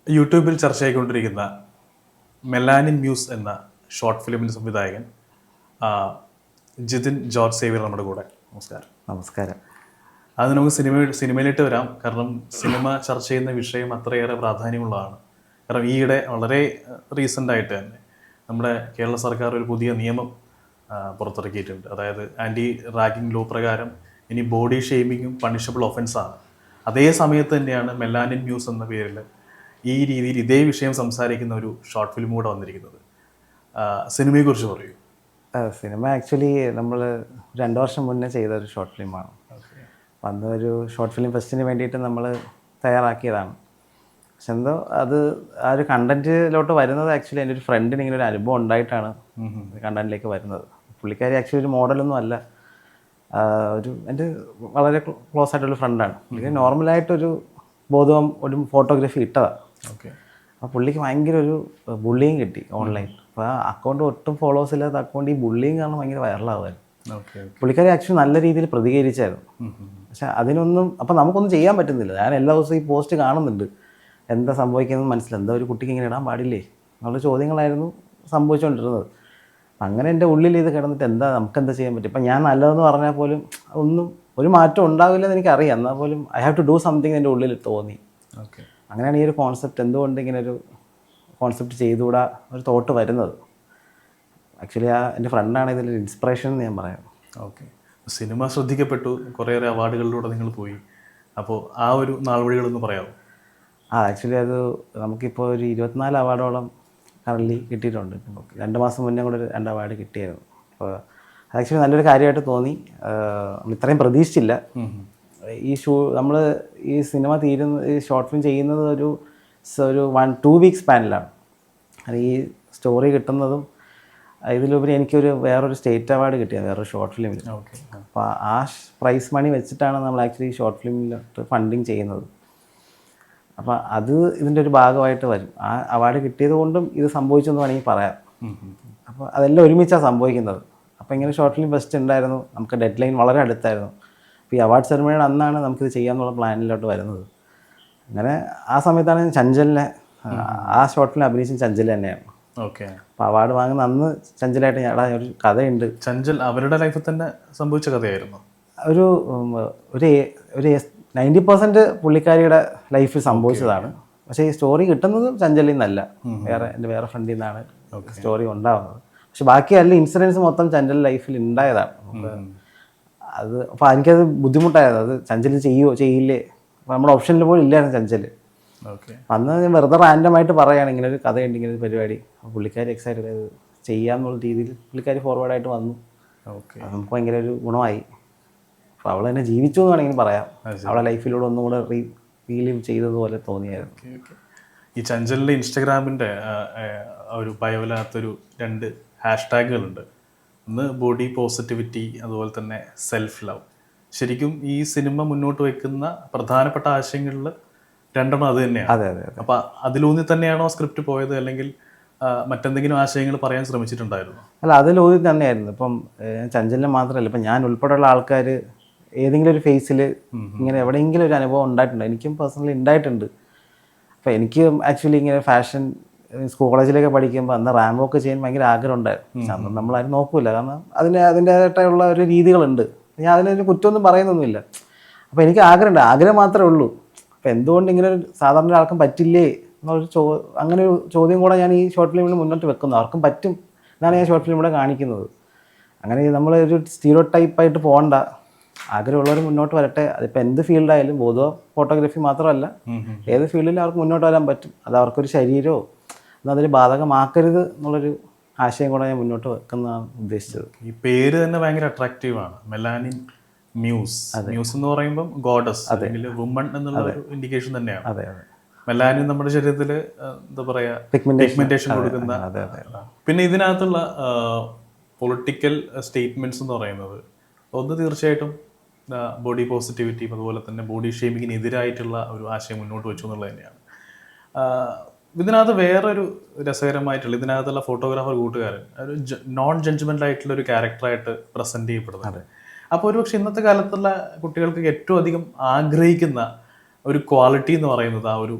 യൂട്യൂബിൽ ചർച്ചയായിക്കൊണ്ടിരിക്കുന്ന melanin muse എന്ന short ഫിലിമിൻ്റെ സംവിധായകൻ ആ, ജിതിൻ ജോർജ് സേവിയർ നമ്മുടെ കൂടെ. നമസ്കാരം. നമസ്കാരം. അത് നമുക്ക് സിനിമയിലിട്ട് വരാം. കാരണം സിനിമ ചർച്ച ചെയ്യുന്ന വിഷയം അത്രയേറെ പ്രാധാന്യമുള്ളതാണ്. കാരണം ഈയിടെ വളരെ റീസെൻ്റായിട്ട് തന്നെ നമ്മുടെ കേരള സർക്കാർ ഒരു പുതിയ നിയമം പുറത്തിറക്കിയിട്ടുണ്ട്. അതായത് ആൻറ്റി റാഗിംഗ് ലോ പ്രകാരം ഇനി ബോഡി ഷെയ്മിങ്ങും പണിഷബിൾ ഒഫൻസാണ്. അതേ സമയത്ത് തന്നെയാണ് മെലാനിൻ മ്യൂസ് എന്ന പേരിൽ ഈ രീതിയിൽ ഇതേ വിഷയം സംസാരിക്കുന്ന ഒരു ഷോർട്ട് ഫിലിം കൂടെ വന്നിരിക്കുന്നത്. സിനിമയെക്കുറിച്ച് പറയൂ. സിനിമ ആക്ച്വലി നമ്മൾ 2 വർഷം മുന്നേ ചെയ്ത ഒരു ഷോർട്ട് ഫിലിമാണ്. അപ്പം അന്ന് ഒരു ഷോർട്ട് ഫിലിം ഫെസ്റ്റിന് വേണ്ടിയിട്ട് നമ്മൾ തയ്യാറാക്കിയതാണ്. പക്ഷെ എന്തോ അത് ആ ഒരു കണ്ടൻറ്റിലോട്ട് വരുന്നത് ആക്ച്വലി എൻ്റെ ഒരു ഫ്രണ്ടിന് ഇങ്ങനെ ഒരു അനുഭവം ഉണ്ടായിട്ടാണ് കണ്ടൻറ്റിലേക്ക് വരുന്നത്. പുള്ളിക്കാരി ആക്ച്വലി ഒരു മോഡലൊന്നും അല്ല, ഒരു എൻ്റെ വളരെ ക്ലോസ് ആയിട്ടുള്ള ഫ്രണ്ടാണ്. പുള്ളിക്ക് നോർമലായിട്ടൊരു ബോധവും ഒരു ഫോട്ടോഗ്രാഫി ഇട്ടതാണ്. ഓക്കെ. അപ്പോൾ പുള്ളിക്ക് ഭയങ്കര ഒരു ബുള്ളിങ് കിട്ടി ഓൺലൈൻ. അപ്പോൾ ആ അക്കൗണ്ട് ഒട്ടും ഫോളോവേഴ്സ് ഇല്ലാത്ത അക്കൗണ്ട് ഈ ബുള്ളിങ് കാരണം ഭയങ്കര വൈറലാകുമായിരുന്നു. പുള്ളിക്കാരി ആക്ച്വലി നല്ല രീതിയിൽ പ്രതികരിച്ചായിരുന്നു. പക്ഷെ അതിനൊന്നും അപ്പം നമുക്കൊന്നും ചെയ്യാൻ പറ്റുന്നില്ല. ഞാൻ എല്ലാ ദിവസവും ഈ പോസ്റ്റ് കാണുന്നുണ്ട്, എന്താ സംഭവിക്കുന്നത് മനസ്സിലായി, എന്താ ഒരു കുട്ടിക്ക് ഇങ്ങനെ ഇടാൻ പാടില്ലേ എന്നുള്ള ചോദ്യങ്ങളായിരുന്നു സംഭവിച്ചുകൊണ്ടിരുന്നത്. അങ്ങനെ എൻ്റെ ഉള്ളിൽ ഇത് കിടന്നിട്ട് നമുക്കെന്താ ചെയ്യാൻ പറ്റും. ഇപ്പം ഞാൻ നല്ലതെന്ന് പറഞ്ഞാൽ പോലും ഒന്നും ഒരു മാറ്റം ഉണ്ടാവില്ലെന്ന് എനിക്കറിയാം. എന്നാൽ പോലും I have to do something എൻ്റെ ഉള്ളിൽ തോന്നി. ഓക്കെ. അങ്ങനെയാണ് ഈ ഒരു കോൺസെപ്റ്റ് എന്തുകൊണ്ട് ഇങ്ങനെ ഒരു കോൺസെപ്റ്റ് ചെയ്തുകൂടാ ഒരു തോട്ട് വരുന്നത്. ആക്ച്വലി എൻ്റെ ഫ്രണ്ടാണ് ഇതിലൊരു ഇൻസ്പിറേഷൻ എന്ന് ഞാൻ പറയാം. ഓക്കെ. സിനിമ ശ്രദ്ധിക്കപ്പെട്ടു, കുറേയേറെ അവാർഡുകളിലൂടെ നിങ്ങൾ പോയി. അപ്പോൾ ആ ഒരു നാൾവഴികളൊന്ന് പറയാമോ? ആക്ച്വലി അത് നമുക്കിപ്പോൾ ഒരു 24 അവാർഡോളം കറൻലി കിട്ടിയിട്ടുണ്ട്. 2 മാസം മുന്നേ കൂടെ 2 അവാർഡ് കിട്ടിയായിരുന്നു. അപ്പോൾ ആക്ച്വലി നല്ലൊരു കാര്യമായിട്ട് തോന്നി. ഇത്രയും പ്രതീക്ഷിച്ചില്ല. നമ്മൾ ഈ സിനിമ ഈ ഷോർട്ട് ഫിലിം ചെയ്യുന്നത് ഒരു 1-2 വീക്ക് സ്പാനിലാണ്. ഈ സ്റ്റോറി കിട്ടുന്നതും ഇതിലുപരി എനിക്കൊരു വേറൊരു സ്റ്റേറ്റ് അവാർഡ് കിട്ടിയത് വേറൊരു ഷോർട്ട് ഫിലിമിൽ. അപ്പോൾ ആ പ്രൈസ് മണി വെച്ചിട്ടാണ് നമ്മൾ ആക്ച്വലി ഷോർട്ട് ഫിലിമിലോട്ട് ഫണ്ടിങ് ചെയ്യുന്നത്. അപ്പോൾ അത് ഇതിൻ്റെ ഒരു ഭാഗമായിട്ട് വരും. ആ അവാർഡ് കിട്ടിയത് കൊണ്ടും ഇത് സംഭവിച്ചെന്ന് വേണമെങ്കിൽ പറയാം. അപ്പോൾ അതെല്ലാം ഒരുമിച്ചാണ് സംഭവിക്കുന്നത്. അപ്പോൾ ഇങ്ങനെ ഷോർട്ട് ഫിലിം ഫെസ്റ്റ് ഉണ്ടായിരുന്നു, നമുക്ക് ഡെഡ് ലൈൻ വളരെ അടുത്തായിരുന്നു. അപ്പോൾ ഈ അവാർഡ് സെറമണിയുടെ അന്നാണ് നമുക്കിത് ചെയ്യാമെന്നുള്ള പ്ലാനിലോട്ട് വരുന്നത്. അങ്ങനെ ആ സമയത്താണ് ചഞ്ചലിനെ ആ ഷോർട്ട് ഫിലിം അഭിനയിച്ച ചഞ്ചൽ തന്നെയാണ്. ഓക്കെ. അപ്പോൾ അവാർഡ് വാങ്ങുന്ന അന്ന് ചഞ്ചലായിട്ട് ഞാടാ ഒരു കഥയുണ്ട്. ചഞ്ചൽ അവരുടെ ലൈഫിൽ തന്നെ സംഭവിച്ച കഥയായിരുന്നു. ഒരു 90% പുള്ളിക്കാരിയുടെ ലൈഫിൽ സംഭവിച്ചതാണ്. പക്ഷേ ഈ സ്റ്റോറി കിട്ടുന്നത് ചഞ്ചലിൽ നിന്നല്ല, എൻ്റെ വേറെ ഫ്രണ്ടിൽ നിന്നാണ് സ്റ്റോറി ഉണ്ടാവുന്നത്. പക്ഷെ ബാക്കി എല്ലാ ഇൻസിഡൻസ് മൊത്തം ചഞ്ചൽ ലൈഫിൽ ഉണ്ടായതാണ്. അത് അപ്പോൾ എനിക്കത് ബുദ്ധിമുട്ടായത്, അത് ചഞ്ചൽ ചെയ്യില്ലേ, അപ്പോൾ നമ്മുടെ ഓപ്ഷനിൽ പോലും ഇല്ലായിരുന്നു ചഞ്ചൽ. അന്ന് ഞാൻ വെറുതെ റാൻഡമായിട്ട് പറയുകയാണ് ഇങ്ങനെ ഒരു കഥയുണ്ട്, ഇങ്ങനെ ഒരു പരിപാടി. അപ്പോൾ പുള്ളിക്കാരി എക്സൈറ്റഡ് അത് ചെയ്യാമെന്നുള്ള രീതിയിൽ പുള്ളിക്കാരി ഫോർവേഡായിട്ട് വന്നു. നമുക്ക് ഭയങ്കര ഒരു ഗുണമായി. അപ്പോൾ അവൾ തന്നെ ജീവിച്ചു എന്ന് വേണമെങ്കിൽ പറയാം. അവളെ ലൈഫിലൂടെ ഒന്നും കൂടെ റീലീവ് ചെയ്തതുപോലെ തോന്നിയായിരുന്നു. ഈ ചഞ്ചലിൻ്റെ ഇൻസ്റ്റഗ്രാമിൻ്റെ ഒരു ബയോയിലകത്തൊരു 2 ഹാഷ്ടാഗുകളുണ്ട്. ഒന്ന് ബോഡി പോസിറ്റിവിറ്റി, അതുപോലെ തന്നെ സെൽഫ് ലവ്. ശരിക്കും ഈ സിനിമ മുന്നോട്ട് വയ്ക്കുന്ന പ്രധാനപ്പെട്ട ആശയങ്ങളിൽ 2 അത് തന്നെയാണ്. അതെ അതെ. അപ്പോൾ അതിലൂന്നി തന്നെയാണോ സ്ക്രിപ്റ്റ് പോയത്, അല്ലെങ്കിൽ മറ്റെന്തെങ്കിലും ആശയങ്ങൾ പറയാൻ ശ്രമിച്ചിട്ടുണ്ടായിരുന്നു? അല്ല, അതിലൂന്നി തന്നെയായിരുന്നു. ഇപ്പം ചഞ്ചലിനെ മാത്രമല്ല, ഇപ്പം ഞാൻ ഉൾപ്പെടെയുള്ള ആൾക്കാർ ഏതെങ്കിലും ഒരു ഫേസിൽ ഇങ്ങനെ എവിടെയെങ്കിലും ഒരു അനുഭവം ഉണ്ടായിട്ടുണ്ട്. എനിക്കും പേഴ്സണലി ഉണ്ടായിട്ടുണ്ട്. അപ്പോൾ എനിക്ക് ആക്ച്വലി ഇങ്ങനെ ഫാഷൻ കോളേജിലൊക്കെ പഠിക്കുമ്പോൾ അന്ന് റാമ്പൊക്കെ ചെയ്യാൻ ഭയങ്കര ആഗ്രഹം ഉണ്ടായിരുന്നു. അന്ന് നമ്മളാരും നോക്കില്ല, കാരണം അതിൻ്റേതായിട്ടുള്ള ഒരു രീതികളുണ്ട്. ഞാൻ അതിനൊരു കുറ്റമൊന്നും പറയുന്നൊന്നുമില്ല. അപ്പോൾ എനിക്ക് ആഗ്രഹം മാത്രമേ ഉള്ളൂ. അപ്പോൾ എന്തുകൊണ്ട് ഇങ്ങനെ ഒരു സാധാരണ ഒരാൾക്കും പറ്റില്ലേ എന്നുള്ളൊരു അങ്ങനെ ഒരു ചോദ്യം കൂടെ ഞാൻ ഈ ഷോർട്ട് ഫിലിമിൽ മുന്നോട്ട് വെക്കുന്നു. അവർക്കും പറ്റും എന്നാണ് ഞാൻ ഷോർട്ട് ഫിലിമിലൂടെ കാണിക്കുന്നത്. അങ്ങനെ നമ്മളൊരു സ്റ്റീരിയോടൈപ്പായിട്ട് പോകണ്ട, ആഗ്രഹമുള്ളവർ മുന്നോട്ട് വരട്ടെ. അതിപ്പോൾ എന്ത് ഫീൽഡായാലും, ബോധോ ഫോട്ടോഗ്രാഫി മാത്രമല്ല, ഏത് ഫീൽഡിലും അവർക്ക് മുന്നോട്ട് വരാൻ പറ്റും. അത് അവർക്കൊരു ശരീരമോ എന്നാൽ അതിൽ ബാധകമാക്കരുത് എന്നുള്ളൊരു ആശയം കൂടെ ഞാൻ മുന്നോട്ട് വെക്കുന്നതാണ് ഉദ്ദേശിച്ചത്. ഈ പേര് തന്നെ ഭയങ്കര അട്രാക്റ്റീവാണ്, മെലാനിൻ മ്യൂസ്. മ്യൂസ് എന്ന് പറയുമ്പം ഗോഡസ് അല്ലെങ്കിൽ വുമൺ എന്നുള്ള ഒരു ഇൻഡിക്കേഷൻ തന്നെയാണ്. അതെ അതെ. മെലാനിൻ നമ്മുടെ ശരീരത്തിൽ എന്താ പറയുക, പിഗ്മെന്റേഷൻ കൊടുക്കുന്ന. പിന്നെ ഇതിനകത്തുള്ള പൊളിറ്റിക്കൽ സ്റ്റേറ്റ്മെന്റ്സ് എന്ന് പറയുന്നത് ഒന്ന് തീർച്ചയായിട്ടും ബോഡി പോസിറ്റിവിറ്റിയും അതുപോലെ തന്നെ ബോഡി ഷേമിങ്ങിന് എതിരായിട്ടുള്ള ഒരു ആശയം മുന്നോട്ട് വെച്ചു എന്നുള്ളത് തന്നെയാണ്. ഇതിനകത്ത് വേറൊരു രസകരമായിട്ടുള്ള, ഇതിനകത്തുള്ള ഫോട്ടോഗ്രാഫർ കൂട്ടുകാരൻ ഒരു നോൺ ജഡ്ജ്മെൻ്റൽ ആയിട്ടുള്ള ഒരു ക്യാരക്ടറായിട്ട് പ്രസൻറ്റ് ചെയ്യപ്പെടുന്നത്. അപ്പോൾ ഒരുപക്ഷെ ഇന്നത്തെ കാലത്തുള്ള കുട്ടികൾക്ക് ഏറ്റവും അധികം ആഗ്രഹിക്കുന്ന ഒരു ക്വാളിറ്റി എന്ന് പറയുന്നത് ആ ഒരു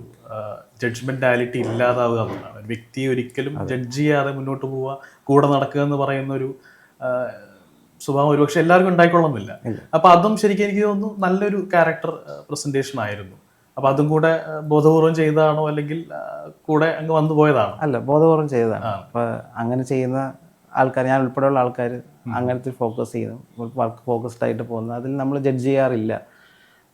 ജഡ്ജ്മെന്റാലിറ്റി ഇല്ലാതാവുക എന്നുള്ളതാണ്. ഒരു വ്യക്തിയെ ഒരിക്കലും ജഡ്ജ് ചെയ്യാതെ മുന്നോട്ട് പോവുക, കൂടെ നടക്കുക എന്ന് പറയുന്ന ഒരു സ്വഭാവം ഒരുപക്ഷെ എല്ലാവർക്കും ഉണ്ടായിക്കൊള്ളുന്നില്ല. അപ്പൊ അതും ശരിക്കും എനിക്ക് തോന്നുന്നു നല്ലൊരു ക്യാരക്ടർ പ്രസന്റേഷൻ ആയിരുന്നു. അപ്പൊ അതും കൂടെ ബോധപൂർവം ചെയ്തതാണോ അല്ലെങ്കിൽ കൂടെ അങ്ങ് വന്നു പോയതാണോ? അല്ല, ബോധപൂർവം ചെയ്തതാണ്. അപ്പൊ അങ്ങനെ ചെയ്യുന്ന ആൾക്കാർ, ഞാൻ ഉൾപ്പെടെയുള്ള ആൾക്കാർ അങ്ങനത്തെ ഫോക്കസ് ചെയ്യുന്നു, വർക്ക് ഫോക്കസ്ഡ് ആയിട്ട് പോകുന്നത്, അതിൽ നമ്മൾ ജഡ്ജ് ചെയ്യാറില്ല.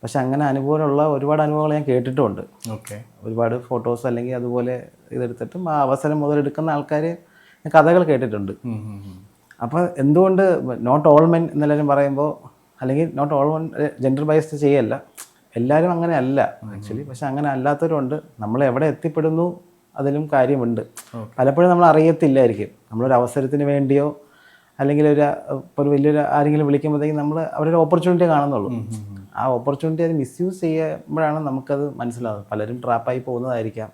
പക്ഷെ അങ്ങനെ അനുഭവമുള്ള ഒരുപാട് അനുഭവങ്ങൾ ഞാൻ കേട്ടിട്ടുമുണ്ട്. ഓക്കെ. ഒരുപാട് ഫോട്ടോസ് അല്ലെങ്കിൽ അതുപോലെ ഇതെടുത്തിട്ടും ആ അവസരം മുതലെടുക്കുന്ന ആൾക്കാർ ഞാൻ കഥകൾ കേട്ടിട്ടുണ്ട്. അപ്പോൾ എന്തുകൊണ്ട് നോട്ട് ഓൾ മെൻ എന്നെല്ലാവരും പറയുമ്പോൾ, അല്ലെങ്കിൽ not all men gender biased ചെയ്യല്ല, എല്ലാവരും അങ്ങനെ അല്ല ആക്ച്വലി. പക്ഷെ അങ്ങനെ അല്ലാത്തവരുണ്ട്. നമ്മൾ എവിടെ എത്തിപ്പെടുന്നു അതിലും കാര്യമുണ്ട്. പലപ്പോഴും നമ്മൾ അറിയത്തില്ലായിരിക്കും. നമ്മളൊരു അവസരത്തിന് വേണ്ടിയോ അല്ലെങ്കിൽ ഇപ്പോൾ ഒരു വലിയൊരു ആരെങ്കിലും വിളിക്കുമ്പോഴത്തേക്കും നമ്മൾ അവരൊരു ഓപ്പർച്യൂണിറ്റി കാണുന്നുള്ളൂ. ആ ഓപ്പർച്യൂണിറ്റി അത് മിസ്യൂസ് ചെയ്യുമ്പോഴാണ് നമുക്കത് മനസ്സിലാവുന്നത്. പലരും ട്രാപ്പായി പോകുന്നതായിരിക്കാം.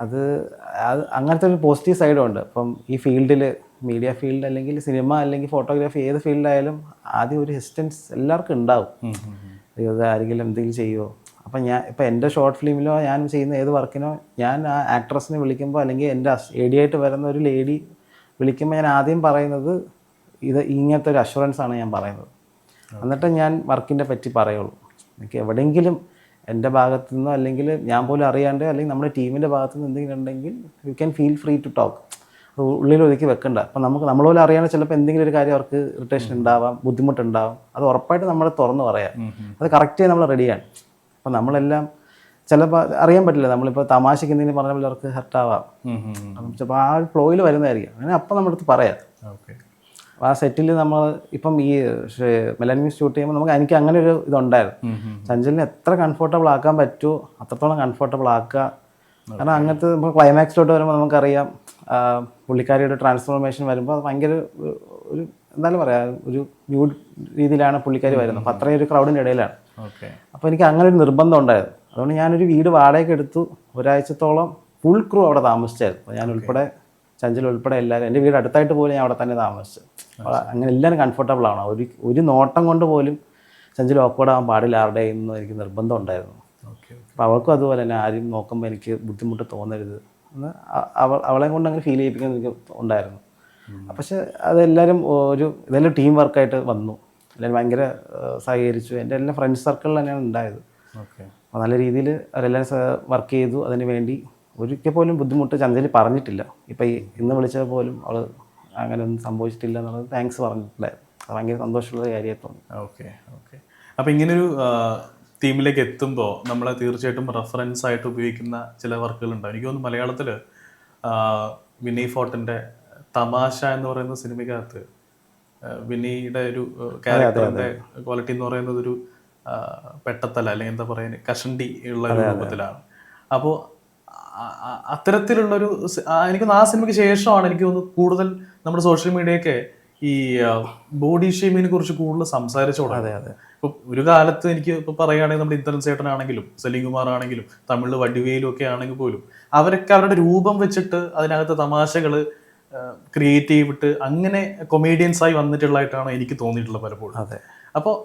അത് അങ്ങനത്തെ ഒരു പോസിറ്റീവ് സൈഡും ഉണ്ട്. അപ്പം ഈ ഫീൽഡിൽ, മീഡിയ ഫീൽഡ് അല്ലെങ്കിൽ സിനിമ അല്ലെങ്കിൽ ഫോട്ടോഗ്രാഫി, ഏത് ഫീൽഡായാലും ആദ്യം ഒരു ഹെസിറ്റൻസ് എല്ലാവർക്കും ഉണ്ടാവും. ആരെങ്കിലും എന്തെങ്കിലും ചെയ്യുമോ. അപ്പം ഇപ്പം എൻ്റെ ഷോർട്ട് ഫിലിമിലോ ഞാൻ ചെയ്യുന്ന ഏത് വർക്കിനോ ഞാൻ ആ ആക്ട്രസിനെ വിളിക്കുമ്പോൾ അല്ലെങ്കിൽ എൻ്റെ AD ആയിട്ട് വരുന്ന ഒരു ലേഡി വിളിക്കുമ്പോൾ ഞാൻ ആദ്യം പറയുന്നത് ഇങ്ങനത്തെ ഒരു അഷുറൻസ് ആണ് ഞാൻ പറയുന്നത്. എന്നിട്ട് ഞാൻ വർക്കിൻ്റെ പറ്റി പറയുള്ളൂ. എനിക്ക് എവിടെയെങ്കിലും എൻ്റെ ഭാഗത്തു നിന്നോ അല്ലെങ്കിൽ ഞാൻ പോലും അറിയാണ്ട് അല്ലെങ്കിൽ നമ്മുടെ ടീമിൻ്റെ ഭാഗത്തു നിന്ന് എന്തെങ്കിലും ഉണ്ടെങ്കിൽ you can feel free to talk. അത് ഉള്ളിൽ ഒതുക്കി വെക്കണ്ട. അപ്പം നമ്മൾ പോലും അറിയാണ്ട് ചിലപ്പോൾ എന്തെങ്കിലും ഒരു കാര്യം അവർക്ക് ഇറിറ്റേഷൻ ഉണ്ടാവാം, ബുദ്ധിമുട്ടുണ്ടാവാം. അത് ഉറപ്പായിട്ട് നമ്മൾ തുറന്ന് പറയാം. അത് കറക്റ്റ് ചെയ്യാൻ നമ്മൾ റെഡിയാണ്. അപ്പം നമ്മളെല്ലാം ചിലപ്പോൾ അറിയാൻ പറ്റില്ല. നമ്മളിപ്പോൾ തമാശയ്ക്ക് എന്തെങ്കിലും പറഞ്ഞാൽ അവർക്ക് ഹർട്ടാവാം. ചിലപ്പോൾ ആ ഒരു ഫ്ലോയിൽ വരുന്നതായിരിക്കും. അങ്ങനെ അപ്പം നമ്മളടുത്ത് പറയാം. ആ സെറ്റിൽ നമ്മൾ ഇപ്പം ഈ മെലാനിമി ഷൂട്ട് ചെയ്യുമ്പോൾ എനിക്ക് അങ്ങനെ ഒരു ഇതുണ്ടായിരുന്നു. ചഞ്ചലിനെ എത്ര കംഫർട്ടബിൾ ആക്കാൻ പറ്റുമോ അത്രത്തോളം കംഫർട്ടബിൾ ആക്കുക. കാരണം അങ്ങനത്തെ ഇപ്പോൾ ക്ലൈമാക്സിലോട്ട് വരുമ്പോൾ നമുക്കറിയാം പുള്ളിക്കാരിയുടെ ട്രാൻസ്ഫോർമേഷൻ വരുമ്പോൾ അത് ഭയങ്കര ഒരു എന്തായാലും പറയാം ഒരു ന്യൂ രീതിയിലാണ് പുള്ളിക്കാരി വരുന്നത്. അപ്പോൾ അത്രയും ഒരു ക്രൗഡിൻ്റെ ഇടയിലാണ്. അപ്പോൾ എനിക്ക് അങ്ങനെ ഒരു നിർബന്ധം ഉണ്ടായിരുന്നു. അതുകൊണ്ട് ഞാനൊരു വീട് വാടകയ്ക്ക് എടുത്തു. ഒരാഴ്ചത്തോളം ഫുൾ ക്രൂ അവിടെ താമസിച്ചായിരുന്നു. അപ്പോൾ ഞാൻ ഉൾപ്പെടെ, ചഞ്ചൽ ഉൾപ്പെടെ എല്ലാവരും, എൻ്റെ വീട് അടുത്തായിട്ട് പോലും ഞാൻ അവിടെ തന്നെ താമസിച്ചു. അപ്പോൾ അങ്ങനെ എല്ലാവരും കംഫർട്ടബിൾ ആണ്. ഒരു നോട്ടം കൊണ്ട് പോലും ചഞ്ചൽ ഓക്വേർഡാകാൻ പാടില്ല ആരുടെയും എന്ന് എനിക്ക് നിർബന്ധം ഉണ്ടായിരുന്നു. അപ്പോൾ അവൾക്കും അതുപോലെ തന്നെ ആരും നോക്കുമ്പോൾ എനിക്ക് ബുദ്ധിമുട്ട് തോന്നരുത് എന്ന് അവളെ കൊണ്ട് അങ്ങനെ ഫീൽ ചെയ്യിപ്പിക്കാൻ എനിക്ക് ഉണ്ടായിരുന്നു. പക്ഷെ അതെല്ലാവരും ഇതെല്ലാം ടീം വർക്കായിട്ട് വന്നു. എല്ലാവരും ഭയങ്കര സഹകരിച്ചു. എൻ്റെ എല്ലാ ഫ്രണ്ട്സ് സർക്കിളിൽ തന്നെയാണ് ഉണ്ടായത്. അപ്പോൾ നല്ല രീതിയിൽ അവരെല്ലാവരും വർക്ക് ചെയ്തു. അതിന് വേണ്ടി ഒരിക്കൽ പോലും ബുദ്ധിമുട്ട് ചന്ദ്രന് പറഞ്ഞിട്ടില്ല. ഇപ്പം ഇന്ന് വിളിച്ചത് പോലും അവൾ അങ്ങനെ ഒന്നും സംഭവിച്ചിട്ടില്ല എന്നുള്ളത് താങ്ക്സ് പറഞ്ഞിട്ടുണ്ടായിരുന്നു. അത് ഭയങ്കര സന്തോഷമുള്ള കാര്യമായി തോന്നി. ഓക്കെ. അപ്പോൾ ഇങ്ങനൊരു ടീമിലേക്ക് എത്തുമ്പോൾ നമ്മൾ തീർച്ചയായിട്ടും റെഫറൻസ് ആയിട്ട് ഉപയോഗിക്കുന്ന ചില വർക്കുകളുണ്ടാവും. എനിക്ക് തോന്നുന്നു മലയാളത്തിൽ വിനയ് ഫോർട്ടിൻ്റെ തമാശ എന്ന് പറയുന്ന സിനിമയ്ക്കകത്ത് വിനയുടെ ഒരു ക്യാരക്ടറിൻ്റെ ക്വാളിറ്റി എന്ന് പറയുന്നത് ഒരു പെട്ടത്തല അല്ലെങ്കിൽ എന്താ പറയുക കഷണ്ടി ഉള്ള ഒരു രൂപത്തിലാണ്. അപ്പോൾ അത്തരത്തിലുള്ളൊരു എനിക്കൊന്ന് ആ സിനിമയ്ക്ക് ശേഷമാണ് എനിക്ക് തോന്നുന്നു കൂടുതൽ നമ്മുടെ സോഷ്യൽ മീഡിയയൊക്കെ ഈ ബോഡി ഷേമിങ്ങിനെ കുറിച്ച് കൂടുതൽ സംസാരിച്ചു തുടങ്ങി. ഇപ്പൊ ഒരു കാലത്ത് എനിക്ക് ഇപ്പൊ പറയുകയാണെങ്കിൽ നമ്മുടെ ഇന്ദ്രൻ ചേട്ടനാണെങ്കിലും സലീം കുമാർ ആണെങ്കിലും തമിഴ് വടിവേലും ഒക്കെ ആണെങ്കിൽ പോലും അവരൊക്കെ അവരുടെ രൂപം വെച്ചിട്ട് അതിനകത്ത് തമാശകള് ക്രിയേറ്റ് ചെയ്തിട്ട് അങ്ങനെ കൊമേഡിയൻസ് ആയി വന്നിട്ടുള്ളതായിട്ടാണ് എനിക്ക് തോന്നിയിട്ടുള്ളത് പലപ്പോഴും. അപ്പോൾ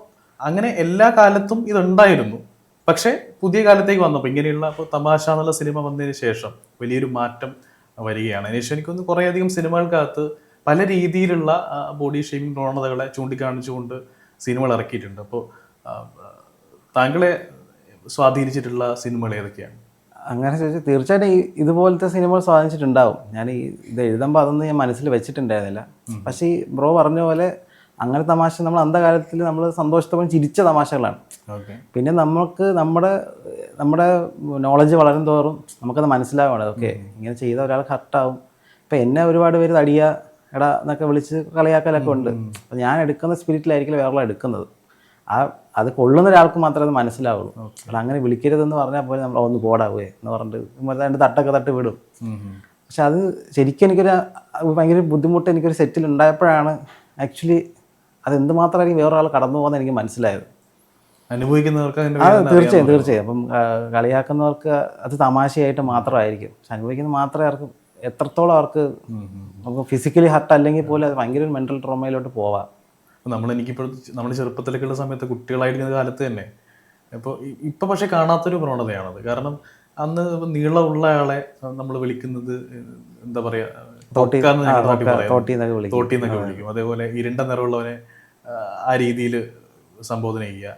അങ്ങനെ എല്ലാ കാലത്തും ഇതുണ്ടായിരുന്നു. പക്ഷെ പുതിയ കാലത്തേക്ക് വന്നപ്പോൾ ഇങ്ങനെയുള്ള ഇപ്പോൾ തമാശ എന്നുള്ള സിനിമ വന്നതിന് ശേഷം വലിയൊരു മാറ്റം വരികയാണ്. അതിനുശേഷം എനിക്കൊന്ന് കുറേയധികം സിനിമകൾക്കകത്ത് പല രീതിയിലുള്ള ബോഡി ഷേമിംഗ് പ്രവണതകളെ ചൂണ്ടിക്കാണിച്ചുകൊണ്ട് സിനിമകൾ ഇറക്കിയിട്ടുണ്ട്. അപ്പോൾ താങ്കളെ സ്വാധീനിച്ചിട്ടുള്ള സിനിമകൾ ഏതൊക്കെയാണ്? അങ്ങനെ ചോദിച്ചാൽ തീർച്ചയായിട്ടും ഇതുപോലത്തെ സിനിമകൾ സ്വാധീനിച്ചിട്ടുണ്ടാവും. ഞാൻ ഇത് എഴുതുമ്പോൾ അതൊന്നും ഞാൻ മനസ്സിൽ വെച്ചിട്ടുണ്ടായിരുന്നില്ല. പക്ഷേ ഈ ബ്രോ പറഞ്ഞ പോലെ അങ്ങനെ തമാശ നമ്മൾ അന്ധകാലത്തിൽ നമ്മൾ സന്തോഷത്തോടെ ചിരിച്ച തമാശകളാണ്. പിന്നെ നമുക്ക് നമ്മുടെ നോളജ് വളരും തോറും നമുക്കത് മനസ്സിലാവുകയാണ്. ഓക്കെ, ഇങ്ങനെ ചെയ്ത ഒരാൾക്ക് ഹർട്ടാവും. ഇപ്പം എന്നെ ഒരുപാട് പേര് തടിയ എടാ എന്നൊക്കെ വിളിച്ച് കളിയാക്കലൊക്കെ ഉണ്ട്. അപ്പം ഞാൻ എടുക്കുന്ന സ്പിരിറ്റിലായിരിക്കില്ല വേറെ എടുക്കുന്നത്. അത് കൊള്ളുന്ന ഒരാൾക്ക് മാത്രമേ അത് മനസ്സിലാവുള്ളൂ. അപ്പോൾ അങ്ങനെ വിളിക്കരുതെന്ന് പറഞ്ഞാൽ പോലെ നമ്മൾ ഒന്ന് ബോർഡാവുകയെ എന്ന് പറഞ്ഞിട്ട് രണ്ട് തട്ടൊക്കെ തട്ട് വിടും. പക്ഷെ അത് ശരിക്കും എനിക്കൊരു ഭയങ്കര ബുദ്ധിമുട്ട് എനിക്കൊരു സെറ്റിൽ ഉണ്ടായപ്പോഴാണ് ആക്ച്വലി അതെന്തുമാത്രമായിരിക്കും വേറൊരാൾ കടന്നു പോകുന്നത് എനിക്ക് മനസ്സിലായത്. അനുഭവിക്കുന്നവർക്ക് തീർച്ചയായും അപ്പം കളിയാക്കുന്നവർക്ക് അത് തമാശയായിട്ട് മാത്രമായിരിക്കും. പക്ഷെ അനുഭവിക്കുന്നത് മാത്രമേ അവർക്ക് എത്രത്തോളം അവർക്ക് നമുക്ക് ഫിസിക്കലി ഹർട്ട് അല്ലെങ്കിൽ പോലും അത് ഭയങ്കര ഒരു മെൻ്റൽ ട്രോമയിലോട്ട് പോവാം. എനിക്കിപ്പോൾ നമ്മൾ ചെറുപ്പത്തിലേക്കുള്ള സമയത്ത് കുട്ടികളായിരിക്കുന്ന കാലത്ത് തന്നെ ഇപ്പോൾ പക്ഷേ കാണാത്തൊരു പ്രവണതയാണത്. കാരണം അന്ന് നീളമുള്ള ആളെ നമ്മൾ വിളിക്കുന്നത് എന്താ പറയാ, തൊക്കാന്ന് ഞങ്ങളുടെ നാട്ടിൽ പറയാം, തോട്ടി എന്നൊക്കെ വിളിക്കും. അതേപോലെ ഇരുണ്ട നിറമുള്ളവനെ ആ രീതിയിൽ സംബോധന ചെയ്യുക,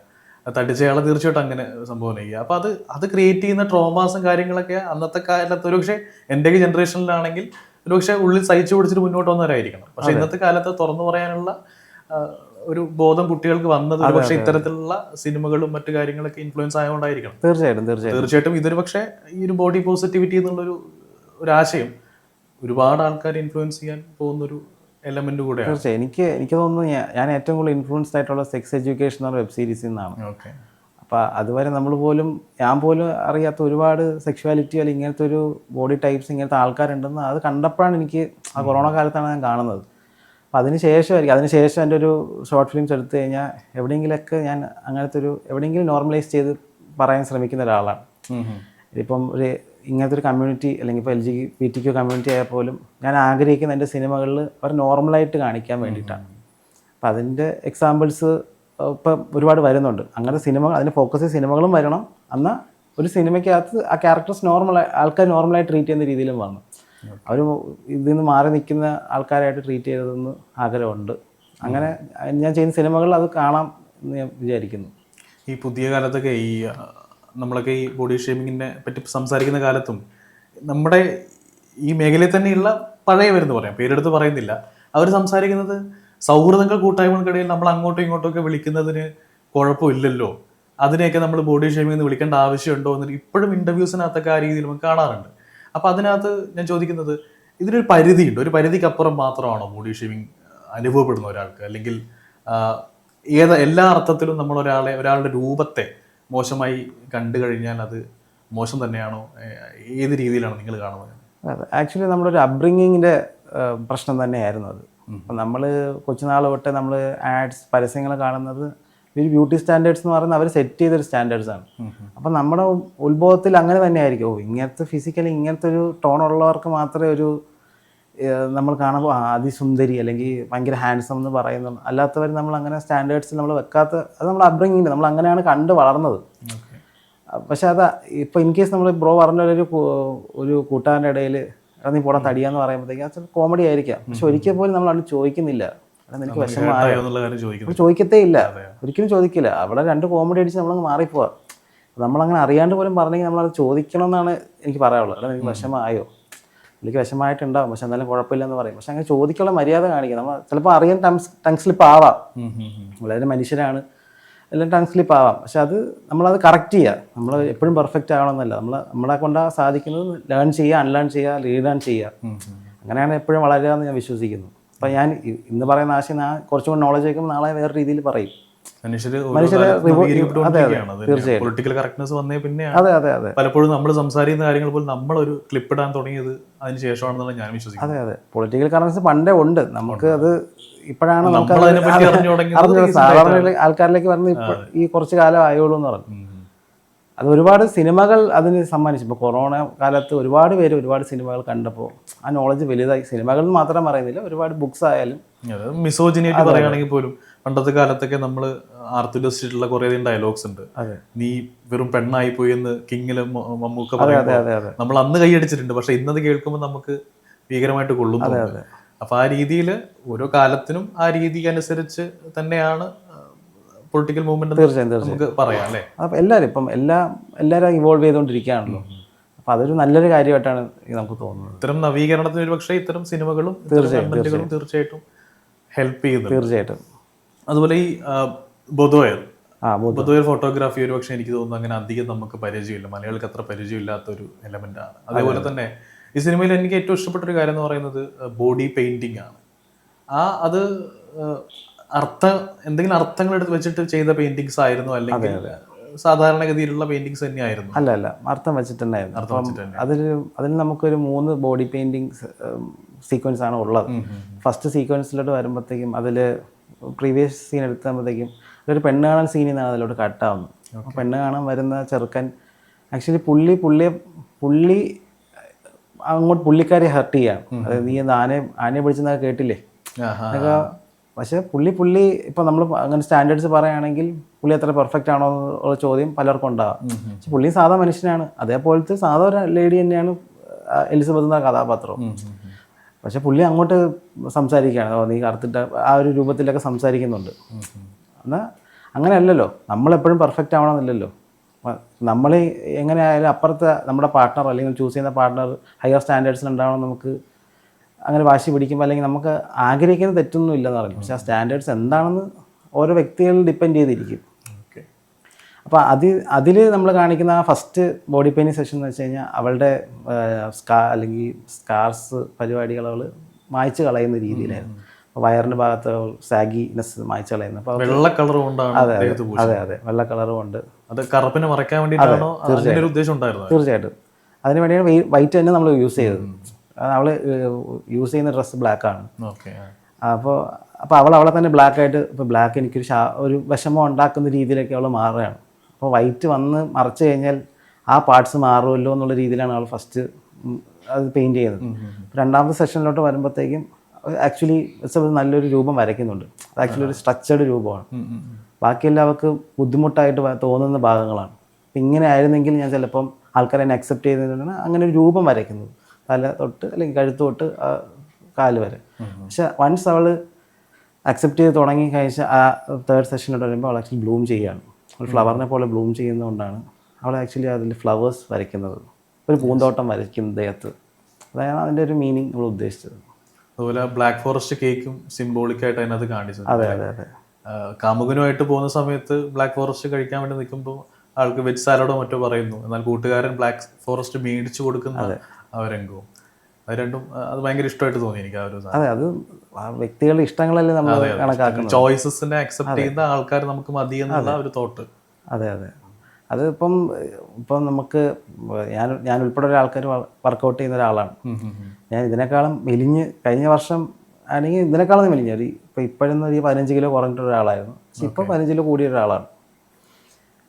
തടിച്ചയാളെ തീർച്ചയായിട്ടും അങ്ങനെ സംബോധന ചെയ്യുക. അപ്പൊ അത് ക്രിയേറ്റ് ചെയ്യുന്ന ട്രോമാസും കാര്യങ്ങളൊക്കെ അന്നത്തെ കാലത്ത് ഒരുപക്ഷെ എൻ്റെ ജനറേഷനിലാണെങ്കിൽ ഒരുപക്ഷെ ഉള്ളിൽ സഹിച്ചു പിടിച്ചിട്ട് മുന്നോട്ട് വന്നവരായിരിക്കണം. പക്ഷെ ഇന്നത്തെ കാലത്ത് തുറന്നു പറയാനുള്ള ഒരു ബോധം കുട്ടികൾക്ക് വന്നത് പക്ഷേ ഇത്തരത്തിലുള്ള സിനിമകളും മറ്റു കാര്യങ്ങളൊക്കെ ഇൻഫ്ലുവൻസ് ആയതുകൊണ്ടായിരിക്കണം. തീർച്ചയായിട്ടും ഇതൊരു പക്ഷേ ഈ ഒരു ബോഡി പോസിറ്റിവിറ്റി എന്നുള്ളൊരു ആശയം ഒരുപാട് ആൾക്കാർ ഇൻഫ്ലുവൻസ് ചെയ്യാൻ പോകുന്നൊരു എലമെന്റ് കൂടെയാണ്. തീർച്ചയായും എനിക്ക് തോന്നുന്നു ഞാൻ ഏറ്റവും കൂടുതൽ ഇൻഫ്ലുവൻസ്ഡ് ആയിട്ടുള്ള സെക്സ് എഡ്യൂക്കേഷൻ എന്ന വെബ് സീരീസിൽ നിന്നാണ്. അപ്പോൾ അതുവരെ ഞാൻ പോലും അറിയാത്ത ഒരുപാട് സെക്ഷുവാലിറ്റി അല്ലെങ്കിൽ ഇങ്ങനത്തെ ഒരു ബോഡി ടൈപ്സ്, ഇങ്ങനത്തെ ആൾക്കാരുണ്ടെന്ന് അത് കണ്ടപ്പോഴാണ് എനിക്ക് ആ കൊറോണ കാലത്താണ് ഞാൻ കാണുന്നത്. അപ്പം അതിനുശേഷം എൻ്റെ ഒരു ഷോർട്ട് ഫിലിംസ് എടുത്തു കഴിഞ്ഞാൽ എവിടെയെങ്കിലൊക്കെ ഞാൻ അങ്ങനത്തെ എവിടെയെങ്കിലും നോർമലൈസ് ചെയ്ത് പറയാൻ ശ്രമിക്കുന്ന ഒരാളാണ്. ഇപ്പം ഇങ്ങനത്തെ ഒരു കമ്മ്യൂണിറ്റി അല്ലെങ്കിൽ ഇപ്പോൾ LGBTQ കമ്മ്യൂണിറ്റി ആയാൽ പോലും ഞാൻ ആഗ്രഹിക്കുന്ന എൻ്റെ സിനിമകളിൽ അവർ നോർമലായിട്ട് കാണിക്കാൻ വേണ്ടിയിട്ടാണ്. അപ്പം അതിൻ്റെ എക്സാമ്പിൾസ് ഇപ്പം ഒരുപാട് വരുന്നുണ്ട്. അങ്ങനത്തെ സിനിമകൾ, അതിന് ഫോക്കസ് ചെയ്ത സിനിമകളും വരണം. എന്നാൽ ഒരു സിനിമയ്ക്കകത്ത് ആ ക്യാരക്ടേഴ്സ് ആൾക്കാർ നോർമലായിട്ട് ട്രീറ്റ് ചെയ്യുന്ന രീതിയിലും വന്നു. അവർ ഇതിൽ നിന്ന് മാറി നിൽക്കുന്ന ആൾക്കാരായിട്ട് ട്രീറ്റ് ചെയ്തതെന്ന് ആഗ്രഹമുണ്ട്. അങ്ങനെ ഞാൻ ചെയ്യുന്ന സിനിമകളിൽ അത് കാണാം എന്ന് ഞാൻ വിചാരിക്കുന്നു. ഈ പുതിയ കാലത്തൊക്കെ നമ്മളൊക്കെ ഈ ബോഡി ഷേമിങ്ങിനെ പറ്റി സംസാരിക്കുന്ന കാലത്തും നമ്മുടെ ഈ മേഖലയിൽ തന്നെയുള്ള പഴയവരെന്ന് പറയാം, പേരെടുത്ത് പറയുന്നില്ല, അവർ സംസാരിക്കുന്നത് സൗഹൃദങ്ങൾ കൂട്ടായ്മകൾക്കിടയിൽ നമ്മൾ അങ്ങോട്ടും ഇങ്ങോട്ടും ഒക്കെ വിളിക്കുന്നതിന് കുഴപ്പമില്ലല്ലോ, അതിനെയൊക്കെ നമ്മൾ ബോഡി ഷേമിംഗ് എന്ന് വിളിക്കേണ്ട ആവശ്യമുണ്ടോ എന്ന് ഇപ്പോഴും ഇൻ്റർവ്യൂസിനകത്തൊക്കെ ആ രീതിയിൽ നമുക്ക് കാണാറുണ്ട്. അപ്പം അതിനകത്ത് ഞാൻ ചോദിക്കുന്നത്, ഇതിനൊരു പരിധിയുണ്ട്, ഒരു പരിധിക്കപ്പുറം മാത്രമാണോ ബോഡി ഷേമിങ് അനുഭവപ്പെടുന്ന ഒരാൾക്ക്? അല്ലെങ്കിൽ എല്ലാ അർത്ഥത്തിലും നമ്മൾ ഒരാളുടെ രൂപത്തെ മോശമായി കണ്ടു കഴിഞ്ഞാൽ അത് മോശം തന്നെയാണോ? ഏത് രീതിയിലാണ് നിങ്ങൾ കാണുന്നത്? ആക്ച്വലി നമ്മളൊരു അപ്ബ്രിങ്ങിങ്ങിൻ്റെ പ്രശ്നം തന്നെയായിരുന്നു അത്. അപ്പം നമ്മൾ കൊച്ചുനാൾ തൊട്ടേ നമ്മൾ ആഡ്സ്, പരസ്യങ്ങൾ കാണുന്നത് ഒരു ബ്യൂട്ടി സ്റ്റാൻഡേർഡ്സ് എന്ന് പറയുന്നത് അവർ സെറ്റ് ചെയ്തൊരു സ്റ്റാൻഡേർഡ്സാണ്. അപ്പം നമ്മുടെ ഉത്ഭവത്തിൽ അങ്ങനെ തന്നെ ആയിരിക്കും. ഇങ്ങനത്തെ ഫിസിക്കലി ഇങ്ങനത്തെ ഒരു ടോണുള്ളവർക്ക് മാത്രമേ നമ്മൾ കാണുമ്പോൾ അതിസുന്ദരി അല്ലെങ്കിൽ ഭയങ്കര ഹാൻഡ്സം എന്ന് പറയുന്നു. അല്ലാത്തവർ നമ്മൾ അങ്ങനെ സ്റ്റാൻഡേർഡ്സിൽ നമ്മൾ വെക്കാത്ത, അത് നമ്മൾ അപ്ബ്രിങ്ങിങ്, നമ്മൾ അങ്ങനെയാണ് കണ്ട് വളർന്നത്. പക്ഷെ ഇപ്പോൾ ഇൻ കേസ് നമ്മൾ ബ്രോ പറഞ്ഞ ഒരു കൂട്ടുകാരൻ്റെ ഇടയിൽ നീ പോടാൻ തടിയാന്ന് പറയുമ്പോഴത്തേക്കും അത് കോമഡി ആയിരിക്കാം. പക്ഷെ ഒരിക്കൽ പോലും നമ്മൾ അത് ചോദിക്കുന്നില്ല, എനിക്ക് വിഷമമായോ, ചോദിക്കത്തേ ഇല്ല, ഒരിക്കലും ചോദിക്കില്ല. അവിടെ രണ്ട് കോമഡി അടിച്ച് നമ്മളങ്ങ് മാറിപ്പോവാ. നമ്മളങ്ങനെ അറിയാണ്ട് പോലും പറഞ്ഞെങ്കിൽ നമ്മളത് ചോദിക്കണം എന്നാണ് എനിക്ക് പറയാനുള്ളത്. അല്ല എനിക്ക് വിഷമമായോ, എനിക്ക് വിഷമമായിട്ടുണ്ടാവും, പക്ഷെ എന്തായാലും കുഴപ്പമില്ലെന്ന് പറയും. പക്ഷെ അങ്ങനെ ചോദിക്കാനുള്ള മര്യാദ കാണിക്കുക. നമ്മൾ ചിലപ്പോൾ അറിയാൻ ടങ് സ്ലിപ്പ് ആവാം, വളരെ മനുഷ്യരാണ്, എല്ലാം ടങ് സ്ലിപ്പ് ആവാം. പക്ഷെ നമ്മളത് കറക്റ്റ് ചെയ്യുക. നമ്മൾ എപ്പോഴും പെർഫെക്റ്റ് ആവണമെന്നല്ല, നമ്മളെ കൊണ്ടാ സാധിക്കുന്നത് ലേൺ ചെയ്യുക, അൺലേൺ ചെയ്യുക, റീലേൺ ചെയ്യുക. അങ്ങനെയാണ് എപ്പോഴും വളരുക എന്ന് ഞാൻ വിശ്വസിക്കുന്നു. അപ്പം ഞാൻ ഇന്ന് പറയുന്ന ആശയം ഞാൻ കുറച്ചും കൂടി നോളജ് വയ്ക്കുമ്പോൾ നാളെ വേറെ രീതിയിൽ പറയും. പൊളിറ്റിക്കൽ കറക്റ്റ്നസ് വന്നേ പിന്നെയാണ് പലപ്പോഴും നമ്മൾ സംസാരിക്കുന്ന കാര്യങ്ങൾ പോലും നമ്മളൊരു ക്ലിപ്പ് ഇടാൻ തുടങ്ങിയത് അതിന് ശേഷമാണെന്നുള്ള ഞാൻ വിശ്വസിക്കുന്നു. അതെ, പൊളിറ്റിക്കൽ കറക്റ്റ്നസ് പണ്ടേ ഉണ്ട്. നമുക്ക് അത് ഇപ്പോഴാണ് സാധാരണ ആൾക്കാരിലേക്ക് വരുന്നത് ഈ കുറച്ച് കാലം ആയോളൂ എന്ന് പറഞ്ഞു. അത് ഒരുപാട് സിനിമകൾ അതിന് സമ്മാനിച്ചു. ഇപ്പോൾ കൊറോണ കാലത്ത് ഒരുപാട് പേര് ഒരുപാട് സിനിമകൾ കണ്ടപ്പോൾ ആ നോളജ് വലുതായി. സിനിമകൾ മാത്രം പറയുന്നില്ല, ഒരുപാട് ബുക്സ് ആയാലും. മിസോജിനിയായിട്ട് പറയുകയാണെങ്കിൽ പോലും പണ്ടത്തെ കാലത്തൊക്കെ നമ്മൾ ആർത്തുലസിച്ചിട്ടുള്ള കുറേ ഡയലോഗ്സ് ഉണ്ട്. നീ വെറും പെണ്ണായി പോയി എന്ന് കിങ്ങില് മമ്മൂക്ക പറയുമ്പോൾ നമ്മൾ അന്ന് കൈയടിച്ചിട്ടുണ്ട്. പക്ഷെ ഇന്നത് കേൾക്കുമ്പോൾ നമുക്ക് ഭീകരമായിട്ട് കൊള്ളുന്നു. അപ്പൊ ആ രീതിയിൽ ഓരോ കാലത്തിനും ആ രീതിക്ക് അനുസരിച്ച് തന്നെയാണ് പൊളിറ്റിക്കൽ മൂവ്മെന്റ് നമുക്ക് പറയാം അല്ലേ. അപ്പം എല്ലാവരും ഇവോൾവ് ചെയ്തുകൊണ്ടിരിക്കുകയാണല്ലോ. അപ്പൊ അതൊരു നല്ലൊരു കാര്യമായിട്ടാണ് നമുക്ക് തോന്നുന്നത്. ഇത്തരം നവീകരണത്തിന് ഒരു പക്ഷേ ഇത്തരം സിനിമകളും തീർച്ചയായിട്ടും ഹെൽപ്പ് ചെയ്യുന്നു. തീർച്ചയായിട്ടും. അതുപോലെ ഈ ബൊദോയർ ഫോട്ടോഗ്രാഫി ഒരു പക്ഷേ എനിക്ക് തോന്നുന്നു അങ്ങനെ അധികം നമുക്ക് പരിചയമില്ല, മലയാളിക്ക് അത്ര പരിചയമില്ലാത്തൊരു എലമെന്റ് ആണ്. അതേപോലെ തന്നെ ഈ സിനിമയിൽ എനിക്ക് ഏറ്റവും ഇഷ്ടപ്പെട്ടൊരു കാര്യം എന്ന് പറയുന്നത് ബോഡി പെയിന്റിംഗ് ആണ്. അത് എന്തെങ്കിലും അർത്ഥങ്ങൾ എടുത്ത് വെച്ചിട്ട് ചെയ്ത പെയിന്റിങ്സ് ആയിരുന്നു, അല്ലെങ്കിൽ സാധാരണഗതിയിലുള്ള പെയിന്റിങ്സ് തന്നെയായിരുന്നു? അല്ല, അർത്ഥം വെച്ചിട്ടുണ്ടായിരുന്നു. അതിൽ നമുക്കൊരു 3 ബോഡി പെയിന്റിങ് സീക്വൻസ് ആണ് ഉള്ളത്. ഫസ്റ്റ് സീക്വൻസിലോട്ട് വരുമ്പോഴത്തേക്കും അതിൽ പ്രീവിയസ് സീൻ എടുക്കുമ്പോഴത്തേക്കും ഒരു പെണ്ണ് കാണാൻ സീനിൽ നിന്നാണ് അതിലോട്ട് കട്ടാവുന്നത്. പെണ്ണ് കാണാൻ വരുന്ന ചെറുക്കൻ ആക്ച്വലി പുള്ളി അങ്ങോട്ട് പുള്ളിക്കാരെ ഹർട്ട് ചെയ്യാണ്. അതായത് നീ ആനയെ പിടിച്ചെന്നൊക്കെ കേട്ടില്ലേ എന്നൊക്കെ പക്ഷേ പുള്ളി ഇപ്പോൾ നമ്മൾ അങ്ങനെ സ്റ്റാൻഡേർഡ്സ് പറയുകയാണെങ്കിൽ പുള്ളി അത്ര പെർഫെക്റ്റ് ആണോ എന്നുള്ള ചോദ്യം പലർക്കും ഉണ്ടാകും. പക്ഷെ പുള്ളി സാധാ മനുഷ്യനാണ്, അതേപോലത്തെ സാധാ ഒരു ലേഡി തന്നെയാണ് എലിസബത്ത് എന്ന കഥാപാത്രം. പക്ഷെ പുള്ളി അങ്ങോട്ട് സംസാരിക്കുകയാണ്, നീ കറുത്തിട്ട് ആ ഒരു രൂപത്തിലൊക്കെ സംസാരിക്കുന്നുണ്ട്. എന്നാൽ അങ്ങനെയല്ലല്ലോ, നമ്മളെപ്പോഴും പെർഫെക്റ്റ് ആവണമെന്നില്ലല്ലോ. നമ്മൾ എങ്ങനെയായാലും അപ്പുറത്തെ നമ്മുടെ പാർട്ട്ണർ അല്ലെങ്കിൽ ചൂസ് ചെയ്യുന്ന പാർട്ട്ണർ ഹയർ സ്റ്റാൻഡേർഡ്സിൽ ഉണ്ടാവണം. നമുക്ക് അങ്ങനെ വാശി പിടിക്കുമ്പോൾ അല്ലെങ്കിൽ നമുക്ക് ആഗ്രഹിക്കുന്ന തെറ്റൊന്നും ഇല്ലെന്ന് പറയും. പക്ഷേ ആ സ്റ്റാൻഡേർഡ്സ് എന്താണെന്ന് ഓരോ വ്യക്തികളിൽ ഡിപ്പെൻഡ് ചെയ്തിരിക്കും. അപ്പോൾ അതിൽ നമ്മൾ കാണിക്കുന്ന ആ ഫസ്റ്റ് ബോഡി പെയിൻറ്റിങ് സെഷൻ എന്ന് വെച്ച് കഴിഞ്ഞാൽ അവളുടെ അല്ലെങ്കിൽ സ്കാർസ് പരിപാടികൾ അവൾ മായ്ച്ച് കളയുന്ന രീതിയിലായിരുന്നു. വയറിൻ്റെ ഭാഗത്ത് സാഗിനെസ് മായ്ച്ച് കളയുന്നത്. അപ്പോൾ വെള്ള കളർ കൊണ്ടാണ്. അതെ വെള്ള കളറും ഉണ്ട്. അത് കറുപ്പിനെ മറയ്ക്കാൻ വേണ്ടിയിട്ടാണോ? തീർച്ചയായിട്ടും അതിന് വേണ്ടിയാണ് വൈറ്റ് തന്നെ നമ്മൾ യൂസ് ചെയ്തത്. അവൾ യൂസ് ചെയ്യുന്ന ഡ്രസ്സ് ബ്ലാക്കാണ്. അപ്പോൾ അവളെ തന്നെ ബ്ലാക്കായിട്ട്, ഇപ്പോൾ ബ്ലാക്ക് എനിക്കൊരു ഒരു വിഷമം ഉണ്ടാക്കുന്ന രീതിയിലൊക്കെ അവൾ മാറുകയാണ്. അപ്പോൾ വൈറ്റ് വന്ന് മറച്ചു കഴിഞ്ഞാൽ ആ പാർട്സ് മാറുമല്ലോ എന്നുള്ള രീതിയിലാണ് അവൾ ഫസ്റ്റ് അത് പെയിൻറ്റ് ചെയ്യുന്നത്. രണ്ടാമത്തെ സെഷനിലോട്ട് വരുമ്പോഴത്തേക്കും ആക്ച്വലി നല്ലൊരു രൂപം വരയ്ക്കുന്നുണ്ട്. അത് ആക്ച്വലി ഒരു സ്ട്രക്ചേർഡ് രൂപമാണ്. ബാക്കിയെല്ലാം അവർക്ക് ബുദ്ധിമുട്ടായിട്ട് തോന്നുന്ന ഭാഗങ്ങളാണ്. അപ്പം ഇങ്ങനെ ആയിരുന്നെങ്കിൽ ഞാൻ ചിലപ്പം ആൾക്കാരെ എന്നെ അക്സെപ്റ്റ് ചെയ്തതിനാണ് അങ്ങനെ ഒരു രൂപം വരയ്ക്കുന്നത്, തല തൊട്ട് അല്ലെങ്കിൽ കഴുത്ത് തൊട്ട് കാല് വരെ. പക്ഷെ വൺസ് അവൾ അക്സെപ്റ്റ് ചെയ്ത് തുടങ്ങി കഴിച്ച ആ തേർഡ് സെഷനിലോട്ട് വരുമ്പോൾ അവൾ ആക്ച്വലി ബ്ലൂം ചെയ്യുകയാണ്. ഒരു ഫ്ലവറിനെ പോലെ ബ്ലൂം ചെയ്യുന്നതുകൊണ്ടാണ് അവൾ ആക്ച്വലി അതിൽ ഫ്ലവേഴ്സ് വരയ്ക്കുന്നത്, ഒരു പൂന്തോട്ടം വരയ്ക്കുന്നത് ദേഹത്ത്. അതാണ് അതിൻ്റെ ഒരു മീനിങ് നമ്മൾ ഉദ്ദേശിച്ചത്. അതുപോലെ ബ്ലാക്ക് ഫോറസ്റ്റ് കേക്കും സിംബോളിക്കായിട്ട് അതിനകത്ത് കാണിച്ചത്. അതെ കാമുകനുമായിട്ട് പോകുന്ന സമയത്ത് ബ്ലാക്ക് ഫോറസ്റ്റ് കഴിക്കാൻ വേണ്ടി നിൽക്കുമ്പോൾ ആൾക്ക് വെജ് സാലഡോ മറ്റോ പറയുന്നു, എന്നാൽ കൂട്ടുകാരൻ ബ്ലാക്ക് ഫോറസ്റ്റ് മേടിച്ചു കൊടുക്കുന്ന ആ രംഗവും അത് രണ്ടും അത് ഭയങ്കര ഇഷ്ടമായിട്ട് തോന്നി എനിക്ക്. ആ ഒരു അത് വ്യക്തികളുടെ ഇഷ്ടങ്ങളല്ലേ നമ്മൾ കണക്കാക്കുന്നത്. ചോയ്സസിനെ അക്സെപ്റ്റ് ചെയ്യുന്ന ആൾക്കാർ നമുക്ക് മതി എന്നുള്ള ഒരു തോട്ട്. അതെ അത് ഇപ്പം നമുക്ക് ഞാൻ ഉൾപ്പെടെ ഒരാൾക്കാർ വർക്കൗട്ട് ചെയ്യുന്ന ഒരാളാണ്. ഞാൻ ഇതിനേക്കാളും മെലിഞ്ഞ് കഴിഞ്ഞ വർഷം ആണെങ്കിൽ ഇതിനേക്കാളും മെലിഞ്ഞ ഇപ്പോഴൊന്നും ഒരു 15 കിലോ കുറഞ്ഞിട്ട ഒരാളായിരുന്നു. പക്ഷെ ഇപ്പോൾ 15 കിലോ കൂടിയ ഒരാളാണ്.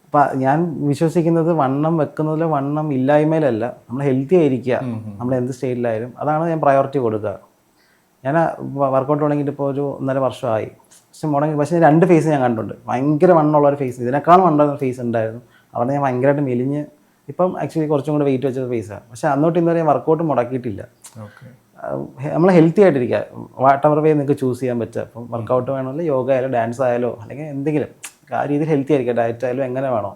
അപ്പം ഞാൻ വിശ്വസിക്കുന്നത് വണ്ണം വെക്കുന്നതിലോ വണ്ണം ഇല്ലായ്മയിലല്ല, നമ്മൾ ഹെൽത്തി ആയിരിക്കുക, നമ്മൾ എന്ത് സ്റ്റേറ്റിലായാലും അതാണ് ഞാൻ പ്രയോറിറ്റി കൊടുക്കുക. ഞാൻ വർക്കൗട്ട് തുടങ്ങിയിട്ട് ഇപ്പോൾ ഒരു 1.5 വർഷമായി. പക്ഷേ 2 ഫേസ് ഞാൻ കണ്ടിട്ടുണ്ട്. ഭയങ്കര വണ്ണമുള്ള ഒരു ഫേസ്, ഇതിനേക്കാളും വണ്ണുള്ള ഫേസ് ഉണ്ടായിരുന്നു. അവിടെ ഞാൻ ഭയങ്കരമായിട്ട് മെലിഞ്ഞ് ഇപ്പം ആക്ച്വലി കുറച്ചും കൂടെ വെയിറ്റ് വെച്ച ഫേസാണ്. പക്ഷേ അന്നോട്ട് ഇന്നുവരെ ഞാൻ വർക്കൗട്ട് മുടക്കിയിട്ടില്ല. നമ്മൾ ഹെൽത്തി ആയിട്ടിരിക്കുക, വാട്ട് എവർ വേ നിങ്ങൾക്ക് ചൂസ് ചെയ്യാൻ പറ്റുക. അപ്പം വർക്കൗട്ട് വേണമല്ലോ, യോഗ ആയാലോ ഡാൻസ് ആയാലോ അല്ലെങ്കിൽ എന്തെങ്കിലും ആ രീതിയിൽ ഹെൽത്തി ആയിരിക്കുക. ഡയറ്റ് ആയാലും എങ്ങനെ വേണോ,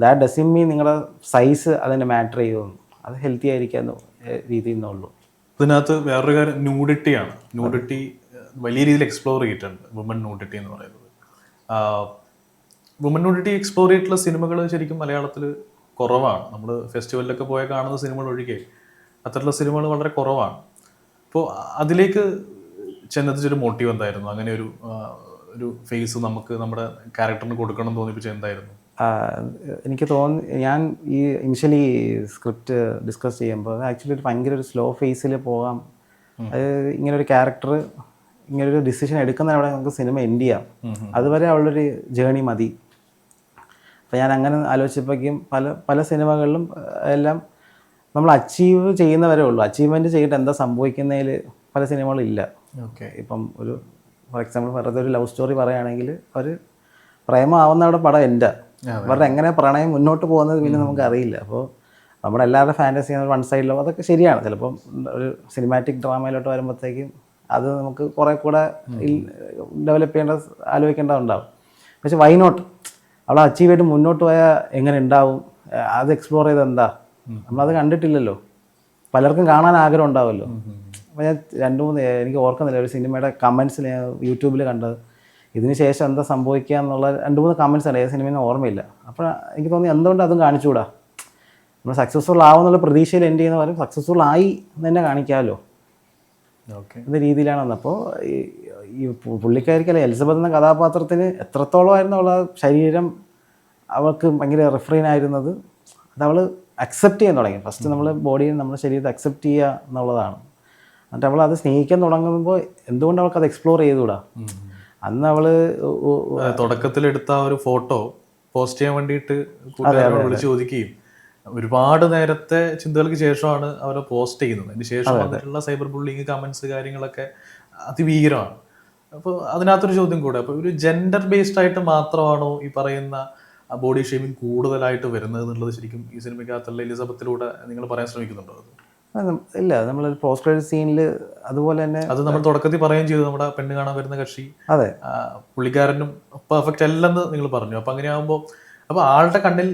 ദാറ്റ് ഡസൻ മീൻ നിങ്ങളുടെ സൈസ് അതിനെ മാറ്റർ ചെയ്യുന്നു. അത് ഹെൽത്തി ആയിരിക്കാന്ന് രീതിയിൽ നിന്നുള്ളൂ. ഇതിനകത്ത് വേറൊരു കാര്യം ന്യൂഡിറ്റിയാണ്. ന്യൂഡിറ്റി വലിയ രീതിയിൽ എക്സ്പ്ലോർ ചെയ്തിട്ടുണ്ട്, വുമൺ ന്യൂഡിറ്റി എന്ന് പറയുന്നത്. വുമൺ ന്യൂഡിറ്റി എക്സ്പ്ലോർ ചെയ്തിട്ടുള്ള സിനിമകൾ ശരിക്കും മലയാളത്തിൽ കുറവാണ്. നമ്മൾ ഫെസ്റ്റിവലിലൊക്കെ പോയ കാണുന്ന സിനിമകൾ ഒഴികെ അത്തരത്തിലുള്ള സിനിമകൾ വളരെ കുറവാണ്. അപ്പോൾ അതിലേക്ക് ചെന്നെത്തിച്ചൊരു മോട്ടീവ് എന്തായിരുന്നു? അങ്ങനെ ഒരു ഫേസ് നമുക്ക് നമ്മുടെ ക്യാരക്ടറിന് കൊടുക്കണം തോന്നിപ്പിച്ചത് എന്തായിരുന്നു? എനിക്ക് ഞാൻ ഈ ഇനിഷ്യലി സ്ക്രിപ്റ്റ് ഡിസ്കസ് ചെയ്യുമ്പോൾ ആക്ച്വലി ഭയങ്കര ഒരു സ്ലോ ഫേസിൽ പോകാം. അത് ഇങ്ങനൊരു ക്യാരക്ടർ ഇങ്ങനൊരു ഡിസിഷൻ എടുക്കുന്നതിനവിടെ നമുക്ക് സിനിമ എൻഡ് ചെയ്യാം, അതുവരെ അവളൊരു ജേണി മതി. അപ്പോൾ ഞാൻ അങ്ങനെ ആലോചിച്ചപ്പോഴേക്കും പല സിനിമകളിലും എല്ലാം നമ്മൾ അച്ചീവ് ചെയ്യുന്നവരേ ഉള്ളൂ. അച്ചീവ്മെൻറ്റ് ചെയ്തിട്ട് എന്താ സംഭവിക്കുന്നതിൽ പല സിനിമകളും ഇല്ല. ഇപ്പം ഒരു ഫോർ എക്സാമ്പിൾ വെറുതെ ഒരു ലവ് സ്റ്റോറി പറയുകയാണെങ്കിൽ ഒരു പ്രേമമാവുന്ന അവിടെ പടം എൻ്റെ അവരുടെ എങ്ങനെ പ്രണയം മുന്നോട്ട് പോകുന്നത് പിന്നെ നമുക്ക് അറിയില്ല. അപ്പോൾ നമ്മുടെ എല്ലാവരുടെ ഫാൻറ്റസി വൺ സൈഡിലോ അതൊക്കെ ശരിയാണ്. ചിലപ്പം ഒരു സിനിമാറ്റിക് ഡ്രാമയിലോട്ട് വരുമ്പോഴത്തേക്കും അത് നമുക്ക് കുറേ കൂടെ ഡെവലപ്പ് ആലോചിക്കേണ്ടതുണ്ടാവും. പക്ഷെ വൈ നോട്ട് അവിടെ അച്ചീവ് ചെയ്തിട്ട് മുന്നോട്ട് പോയാൽ എങ്ങനെ ഉണ്ടാവും, അത് എക്സ്പ്ലോർ ചെയ്ത് എന്താ, നമ്മളത് കണ്ടിട്ടില്ലല്ലോ. പലർക്കും കാണാൻ ആഗ്രഹം ഉണ്ടാവുമല്ലോ. അപ്പോൾ ഞാൻ 2-3 എനിക്ക് ഓർക്കുന്നില്ല, ഒരു സിനിമയുടെ കമൻസിൽ ഞാൻ യൂട്യൂബിൽ കണ്ടത് ഇതിന് ശേഷം എന്താ സംഭവിക്കുക എന്നുള്ള 2-3 കമൻസ് ഉണ്ട്. ഏത് സിനിമയെന്ന് ഓർമ്മയില്ല. അപ്പോൾ എനിക്ക് തോന്നി എന്തുകൊണ്ട് അതും കാണിച്ചുകൂടാ, നമ്മൾ സക്സസ്ഫുൾ ആവുന്നുള്ള പ്രതീക്ഷയിൽ എൻഡ് ചെയ്യുന്ന പോലെ സക്സസ്ഫുൾ ആയി എന്ന് തന്നെ കാണിക്കാമല്ലോ എന്ന രീതിയിലാണ് വന്നത്. അപ്പോൾ ഈ പുള്ളിക്കാരിക്കല്ല എലിസബത്ത് എന്ന കഥാപാത്രത്തിന് എത്രത്തോളമായിരുന്നു അവൾ ശരീരം അവൾക്ക് ഭയങ്കര റിഫ്രെയിൻ ആയിരുന്നത്, അത് അവൾ അക്സെപ്റ്റ് ചെയ്യാൻ തുടങ്ങി. ഫസ്റ്റ് നമ്മൾ ബോഡിയെ നമ്മുടെ ശരീരത്തെ അക്സെപ്റ്റ് ചെയ്യുക എന്നുള്ളതാണ്. എന്നിട്ട് അവൾ അത് സ്നേഹിക്കാൻ തുടങ്ങുമ്പോൾ എന്തുകൊണ്ട് അവൾക്ക് അത് എക്സ്പ്ലോർ ചെയ്തുകൂടാ? അന്ന് അവള് തുടക്കത്തിലെടുത്ത ഒരു ഫോട്ടോ പോസ്റ്റ് ചെയ്യാൻ വേണ്ടിയിട്ട് കൂട്ടുകാരോട് വിളിച്ച് ചോദിക്കുകയും ഒരുപാട് നേരത്തെ ചിന്തകൾക്ക് ശേഷമാണ് അവരെ പോസ്റ്റ് ചെയ്യുന്നത്. അതിന് ശേഷം വന്നിട്ടുള്ള സൈബർ ബുള്ളിങ് കമന്റ്സ് കാര്യങ്ങളൊക്കെ അതിഭീകരമാണ്. അപ്പോൾ അതിനകത്തൊരു ചോദ്യം കൂടെ, അപ്പോൾ ഒരു ജെൻഡർ ബേസ്ഡ് ആയിട്ട് മാത്രമാണോ ഈ പറയുന്ന ബോഡി ഷേമിങ് കൂടുതലായിട്ട് വരുന്നത് എന്നുള്ളത് ശരിക്കും ഈ സിനിമയ്ക്കകത്തുള്ള എലിസബത്തിലൂടെ നിങ്ങൾ പറയാൻ ശ്രമിക്കുന്നുണ്ടോ? ഇല്ല, നമ്മളൊരു പോസ്റ്റ് ക്രെഡിറ്റ് സീനിൽ അതുപോലെ തന്നെ അത് നമ്മൾ തുടക്കത്തിൽ പറയുകയും ചെയ്തു, നമ്മുടെ പെണ്ണ് കാണാൻ വരുന്ന കക്ഷി അതെ പുള്ളിക്കാരനും പെർഫെക്റ്റ് അല്ലെന്ന് നിങ്ങൾ പറഞ്ഞു. അപ്പൊ അങ്ങനെ ആകുമ്പോൾ അപ്പൊ ആളുടെ കണ്ണിൽ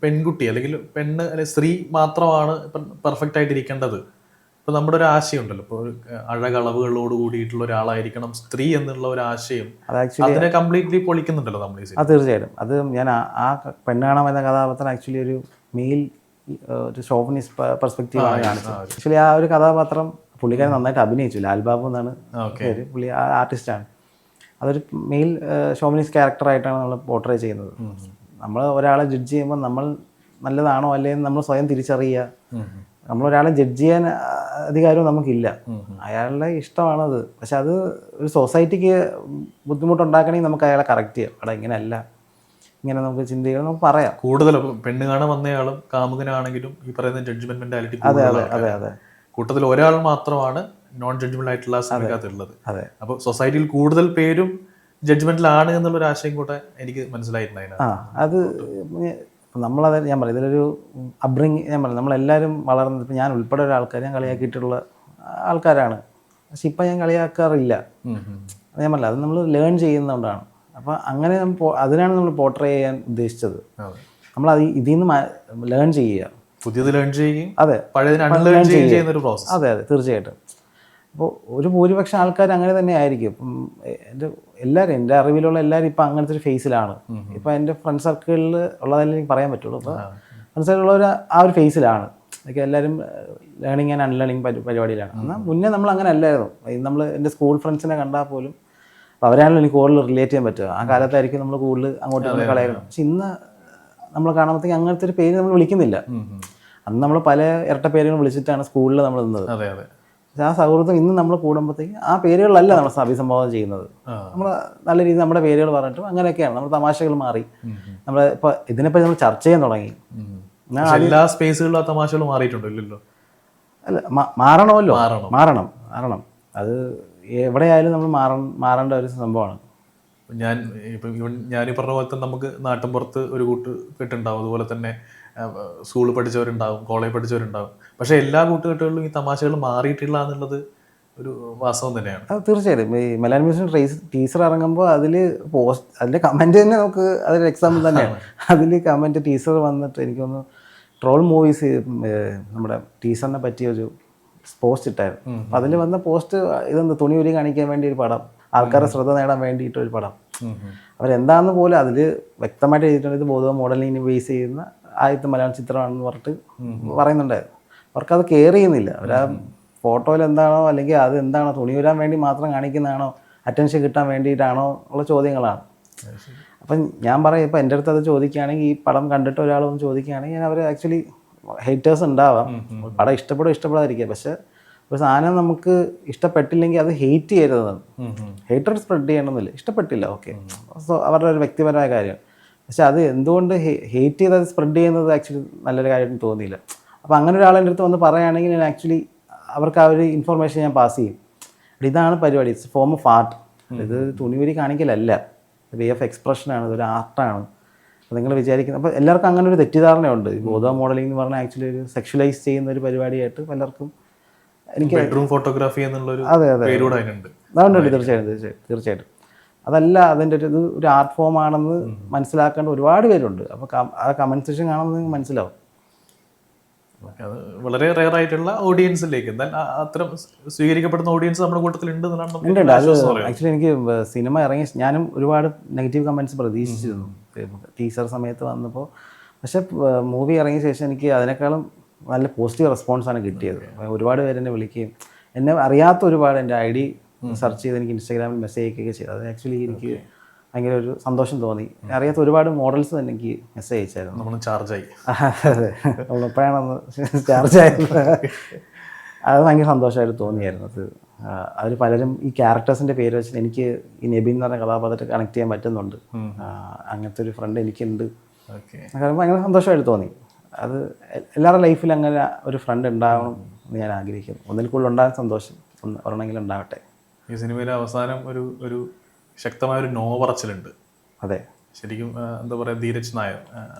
പെൺകുട്ടി അല്ലെങ്കിൽ പെണ്ണ് അല്ലെങ്കിൽ സ്ത്രീ മാത്രമാണ് ഇപ്പം പെർഫെക്റ്റ് ആയിട്ട് ഇരിക്കേണ്ടത്. ഇപ്പൊ നമ്മുടെ ഒരു ആശയം ഉണ്ടല്ലോ, ഇപ്പോൾ ഒരു അഴകളവുകളോട് കൂടിയിട്ടുള്ള ഒരാളായിരിക്കണം സ്ത്രീ എന്നുള്ള ഒരു ആശയം, അത് ആക്ച്വലി അതിനെ കംപ്ലീറ്റ്ലി പൊളിക്കുന്നുണ്ടല്ലോ നമ്മൾ ഈ സിനിമ. തീർച്ചയായിട്ടും. അത് ഞാൻ ആ പെണ്ണ് കാണാൻ വരുന്ന കഥാപാത്രം ആക്ച്വലി ഒരു മെയിൽ ഒരു ഷോവിനിസ്റ്റ് പെർസ്പെക്റ്റീവാണ് കാണിച്ചത്. ആക്ച്വലി ആ ഒരു കഥാപാത്രം പുള്ളിക്കാരൻ നന്നായിട്ട് അഭിനയിച്ചു. ലാൽ ബാബു എന്നാണ് പേര്, പുള്ളി ആ ആർട്ടിസ്റ്റാണ്. അതൊരു മെയിൽ ഷോവിനിസ്റ്റ് ക്യാരക്ടറായിട്ടാണ് നമ്മൾ പോർട്രേ ചെയ്യുന്നത്. നമ്മൾ ഒരാളെ ജഡ്ജ് ചെയ്യുമ്പോൾ നമ്മൾ നല്ലതാണോ അല്ലേന്ന് നമ്മൾ സ്വയം തിരിച്ചറിയുക. നമ്മളൊരാളെ ജഡ്ജ് ചെയ്യാൻ അധികാരവും നമുക്കില്ല, അയാളുടെ ഇഷ്ടമാണത്. പക്ഷെ അത് ഒരു സൊസൈറ്റിക്ക് ബുദ്ധിമുട്ടുണ്ടാക്കണമെങ്കിൽ നമുക്ക് അയാളെ കറക്റ്റ് ചെയ്യാം. അവിടെ ഇങ്ങനെയല്ല, ഇങ്ങനെ നമുക്ക് ചിന്തകൾ നമുക്ക് പറയാം. കൂടുതലും പെണ്ണ് കാണാൻ വന്നയാളും കാമുകനാണെങ്കിലും ഈ പറയുന്ന ജഡ്ജ്മെന്റ് മെന്റാലിറ്റി അതെ അതെ അതെ അതെ കൂട്ടത്തിൽ ഒരാൾ മാത്രമാണ് നോൺ ജഡ്ജ്മെന്റ് ആയിട്ടുള്ള സിനിമക്കകത്തുള്ളത്. അതെ. അപ്പോൾ സൊസൈറ്റിയിൽ കൂടുതൽ പേരും ജഡ്ജ്മെന്റിലാണ് എന്നുള്ളൊരു ആശയം കൂടെ എനിക്ക് മനസ്സിലായിട്ടുണ്ടായിരുന്നു. അത് നമ്മളത് ഞാൻ പറയും, ഇതിലൊരു അബ്രിങ് ഞാൻ പറയും, നമ്മളെല്ലാവരും വളർന്നത്, ഇപ്പം ഞാൻ ഉൾപ്പെടെ ഒരു ആൾക്കാർ ഞാൻ കളിയാക്കിയിട്ടുള്ള ആൾക്കാരാണ്. പക്ഷെ ഇപ്പം ഞാൻ കളിയാക്കാറില്ല. ഞാൻ പറയില്ല, അത് നമ്മൾ ലേൺ ചെയ്യുന്നതുകൊണ്ടാണ്. അപ്പം അങ്ങനെ അതിനാണ് നമ്മൾ പോർട്രേ ചെയ്യാൻ ഉദ്ദേശിച്ചത്. നമ്മളത് ഇതിൽ നിന്ന് ലേൺ ചെയ്യുക, പുതിയത് ലേൺ ചെയ്യുകയും അതെ പഴയതിനെ അൺലേൺ ചെയ്യുന്ന ഒരു പ്രോസസ്. അതെ അതെ തീർച്ചയായിട്ടും. അപ്പോൾ ഒരു ഭൂരിപക്ഷം ആൾക്കാർ അങ്ങനെ തന്നെ ആയിരിക്കും. ഇപ്പം എൻ്റെ അറിവിലുള്ള എല്ലാവരും ഇപ്പം അങ്ങനത്തെ ഒരു ഫേസിലാണ്. ഇപ്പം എൻ്റെ ഫ്രണ്ട് സർക്കിളിൽ ഉള്ളതല്ലേ എനിക്ക് പറയാൻ പറ്റുള്ളൂ. അപ്പോൾ ഫ്രണ്ട് സർക്കിളുള്ളവർ ആ ഒരു ഫേസിലാണ്. ഒക്കെ എല്ലാവരും ലേണിങ് ആൻഡ് അൺലേണിങ് പരിപാടിയിലാണ്. എന്നാൽ മുന്നേ നമ്മൾ അങ്ങനെ അല്ലായിരുന്നു. നമ്മൾ എൻ്റെ സ്കൂൾ ഫ്രണ്ട്സിനെ കണ്ടാൽ പോലും അവരാണല്ലോ എനിക്ക് കൂടുതൽ റിലേറ്റ് ചെയ്യാൻ പറ്റുക. ആ കാലത്തായിരിക്കും നമ്മൾ കൂടുതൽ അങ്ങോട്ട് കളയണം. പക്ഷെ ഇന്ന് നമ്മൾ കാണുമ്പോഴത്തേക്ക് അങ്ങനത്തെ ഒരു പേര് നമ്മൾ വിളിക്കുന്നില്ല. അന്ന് നമ്മൾ പല ഇരട്ട പേരുകൾ വിളിച്ചിട്ടാണ് സ്കൂളിൽ നമ്മൾ നിന്നത്. പക്ഷെ ആ സൗഹൃദം ഇന്ന് നമ്മൾ കൂടുമ്പോഴത്തേക്ക് ആ പേരുകളല്ല നമ്മൾ അഭിസംബോധന ചെയ്യുന്നത്. നമ്മൾ നല്ല രീതിയിൽ നമ്മുടെ പേരുകൾ പറഞ്ഞിട്ടും അങ്ങനെയൊക്കെയാണ്. നമ്മൾ തമാശകൾ മാറി. നമ്മൾ ഇപ്പോൾ ഇതിനെപ്പറ്റി നമ്മൾ ചർച്ച ചെയ്യാൻ തുടങ്ങി. എല്ലാ സ്പേസുകളിലും ആ തമാശകൾ മാറിയിട്ടുണ്ടല്ലോ. അല്ല, മാറണമല്ലോ, മാറണം. അത് എവിടെയായാലും നമ്മൾ മാറേണ്ട ഒരു സംഭവമാണ്. ഞാനീ പറഞ്ഞ പോലെ തന്നെ നമുക്ക് നാട്ടിൻപുറത്ത് ഒരു കൂട്ടുകെട്ടുണ്ടാവും, അതുപോലെ തന്നെ സ്കൂളിൽ പഠിച്ചവരുണ്ടാവും, കോളേജ് പഠിച്ചവരുണ്ടാവും. പക്ഷെ എല്ലാ കൂട്ടുകെട്ടുകളിലും ഈ തമാശകൾ മാറിയിട്ടില്ല എന്നുള്ളത് ഒരു വാസ്തവം തന്നെയാണ്. അത് തീർച്ചയായിട്ടും. ഈ മലയാളം മ്യൂസിയം ടീസർ ഇറങ്ങുമ്പോൾ അതിൻ്റെ കമൻറ്റ് തന്നെ നമുക്ക് അതൊരു എക്സാമ്പിൾ തന്നെയാണ്. അതിൽ കമൻറ്റ് ടീസർ വന്നിട്ട് എനിക്കൊന്ന് ട്രോൾ മൂവീസ് നമ്മുടെ ടീസറിനെ പറ്റിയൊരു പോസ്റ്റ് ഇട്ടായിരുന്നു. അപ്പം അതിൽ വന്ന പോസ്റ്റ് ഇതെന്ത് തുണി ഉരി കാണിക്കാൻ വേണ്ടി ഒരു പടം, ആൾക്കാരുടെ ശ്രദ്ധ നേടാൻ വേണ്ടിയിട്ടൊരു പടം. അവരെന്താണെന്ന് പോലും അതിൽ വ്യക്തമായിട്ട് എഴുതിയിട്ടുണ്ട്. ഇത് ബോധ മോഡലിങ്ങിന് ബേസ് ചെയ്യുന്ന ആദ്യത്തെ മലയാള ചിത്രമാണെന്ന് പറഞ്ഞിട്ട് പറയുന്നുണ്ടായിരുന്നു. അവർക്കത് കെയർ ചെയ്യുന്നില്ല. അവരാ ഫോട്ടോയിൽ എന്താണോ അല്ലെങ്കിൽ അത് എന്താണോ തുണി വരാൻ വേണ്ടി മാത്രം കാണിക്കുന്നതാണോ, അറ്റൻഷൻ കിട്ടാൻ വേണ്ടിയിട്ടാണോ ഉള്ള ചോദ്യങ്ങളാണ്. അപ്പം ഞാൻ പറയും, ഇപ്പം എൻ്റെ അടുത്ത് അത് ചോദിക്കുകയാണെങ്കിൽ, ഈ പടം കണ്ടിട്ട് ഒരാളൊന്ന് ചോദിക്കുകയാണെങ്കിൽ, അവർ ആക്ച്വലി ഹേറ്റേഴ്സ് ഉണ്ടാവാം. പടം ഇഷ്ടപ്പെടാതിരിക്കുക. പക്ഷെ ഒരു സാധനം നമുക്ക് ഇഷ്ടപ്പെട്ടില്ലെങ്കിൽ അത് ഹെയ്റ്റ് ചെയ്യരുതെന്ന്. ഹേറ്റർ സ്പ്രെഡ് ചെയ്യണമെന്നില്ല. ഇഷ്ടപ്പെട്ടില്ല, ഓക്കെ, സോ അവരുടെ ഒരു വ്യക്തിപരമായ കാര്യമാണ്. പക്ഷെ അത് എന്തുകൊണ്ട് ഹെയ്റ്റ് ചെയ്ത് അത് സ്പ്രെഡ് ചെയ്യുന്നത് ആക്ച്വലി നല്ലൊരു കാര്യമായിട്ട് തോന്നിയില്ല. അപ്പോൾ അങ്ങനെ ഒരാളെൻ്റെ അടുത്ത് വന്ന് പറയുകയാണെങ്കിൽ ഞാൻ ആക്ച്വലി അവർക്ക് ആ ഒരു ഇൻഫർമേഷൻ ഞാൻ പാസ് ചെയ്യും. ഇതാണ് പരിപാടി, ഇറ്റ്സ് ഫോം ഓഫ് ആർട്ട്. ഇത് തുണിവരി കാണിക്കലല്ല, വേ ഓഫ് എക്സ്പ്രഷനാണ്, ഇതൊരു ആർട്ടാണ്. അപ്പോൾ നിങ്ങൾ വിചാരിക്കുന്നത്, അപ്പോൾ എല്ലാവർക്കും അങ്ങനെ ഒരു തെറ്റിദ്ധാരണയുണ്ട്. ഈ ബോധ മോഡലിംഗ് എന്ന് പറഞ്ഞാൽ ആക്ച്വലി ഒരു സെക്ഷലൈസ് ചെയ്യുന്ന ഒരു പരിപാടിയായിട്ട് പലർക്കും എനിക്ക് ബെഡ്റൂം ഫോട്ടോഗ്രാഫി എന്നുള്ളൊരു അതെ അതെ പേരൂടെ അതിനുണ്ട്. അതുകൊണ്ട് തീർച്ചയായിട്ടും അതല്ല, അതിൻ്റെ ഒരു ആർട്ട് ഫോം ആണെന്ന് മനസ്സിലാക്കേണ്ട ഒരുപാട് പേരുണ്ട്. അപ്പോൾ ആ കമൻറ്റ് സെക്ഷൻ കാണുമ്പോൾ നിങ്ങൾക്ക് മനസ്സിലാവും. അത് വളരെ റെയർ ആയിട്ടുള്ള ഓഡിയൻസിലേക്ക്, എന്നാൽ അത്തരം സ്വീകരിക്കപ്പെടുന്ന ഓഡിയൻസ് നമ്മുടെ കൂട്ടത്തിൽ ഉണ്ട്. അത് ആക്ച്വലി എനിക്ക് സിനിമ ഇറങ്ങി ഞാനും ഒരുപാട് നെഗറ്റീവ് കമൻറ്റ്സ് പ്രതീക്ഷിച്ചിരുന്നു ടീസർ സമയത്ത് വന്നപ്പോൾ. പക്ഷെ മൂവി ഇറങ്ങിയ ശേഷം എനിക്ക് അതിനേക്കാളും നല്ല പോസിറ്റീവ് റെസ്പോൺസാണ് കിട്ടിയത്. ഒരുപാട് പേര് എന്നെ വിളിക്കുകയും എന്നെ അറിയാത്ത ഒരുപാട് എൻ്റെ ID സെർച്ച് ചെയ്ത് എനിക്ക് ഇൻസ്റ്റാഗ്രാമിൽ മെസ്സേജ് അയക്കുകയൊക്കെ ചെയ്തു. അത് ആക്ച്വലി എനിക്ക് ഭയങ്കര ഒരു സന്തോഷം തോന്നി. അറിയാത്ത ഒരുപാട് മോഡൽസ് തന്നെ എനിക്ക് മെസ്സേജ് അയച്ചായിരുന്നു. നമ്മൾ ചാർജായി, അതെ, നമ്മളെപ്പോഴാണെന്ന് ചാർജ് ആയിരുന്നു. അത് ഭയങ്കര സന്തോഷമായിട്ട് തോന്നിയായിരുന്നു. അതിൽ പലരും ഈ ക്യാരക്ടേഴ്സിൻ്റെ പേര് വെച്ചിട്ട് എനിക്ക് ഈ നബീൻ എന്ന് പറഞ്ഞ കഥാപാത്രത്തെ കണക്ട് ചെയ്യാൻ പറ്റുന്നുണ്ട്. അങ്ങനത്തെ ഒരു ഫ്രണ്ട് എനിക്കുണ്ട്. ഭയങ്കര സന്തോഷമായിട്ട് തോന്നി. അത് എല്ലാവരുടെ ലൈഫിൽ അങ്ങനെ ഒരു ഫ്രണ്ട് ഉണ്ടാവണം എന്ന് ഞാൻ ആഗ്രഹിക്കുന്നു. ഒന്നിൽ കൂടുതൽ ഉണ്ടാകാൻ സന്തോഷം, ഒരെണ്ണമെങ്കിലും ഉണ്ടാവട്ടെ. ഈ സിനിമയിലെ അവസാനം ഒരു ശക്തമായ ഒരു നോ പറച്ചിലുണ്ട്. അതെ, ശരിക്കും എന്താ പറയുക, ധീരജ് നായർ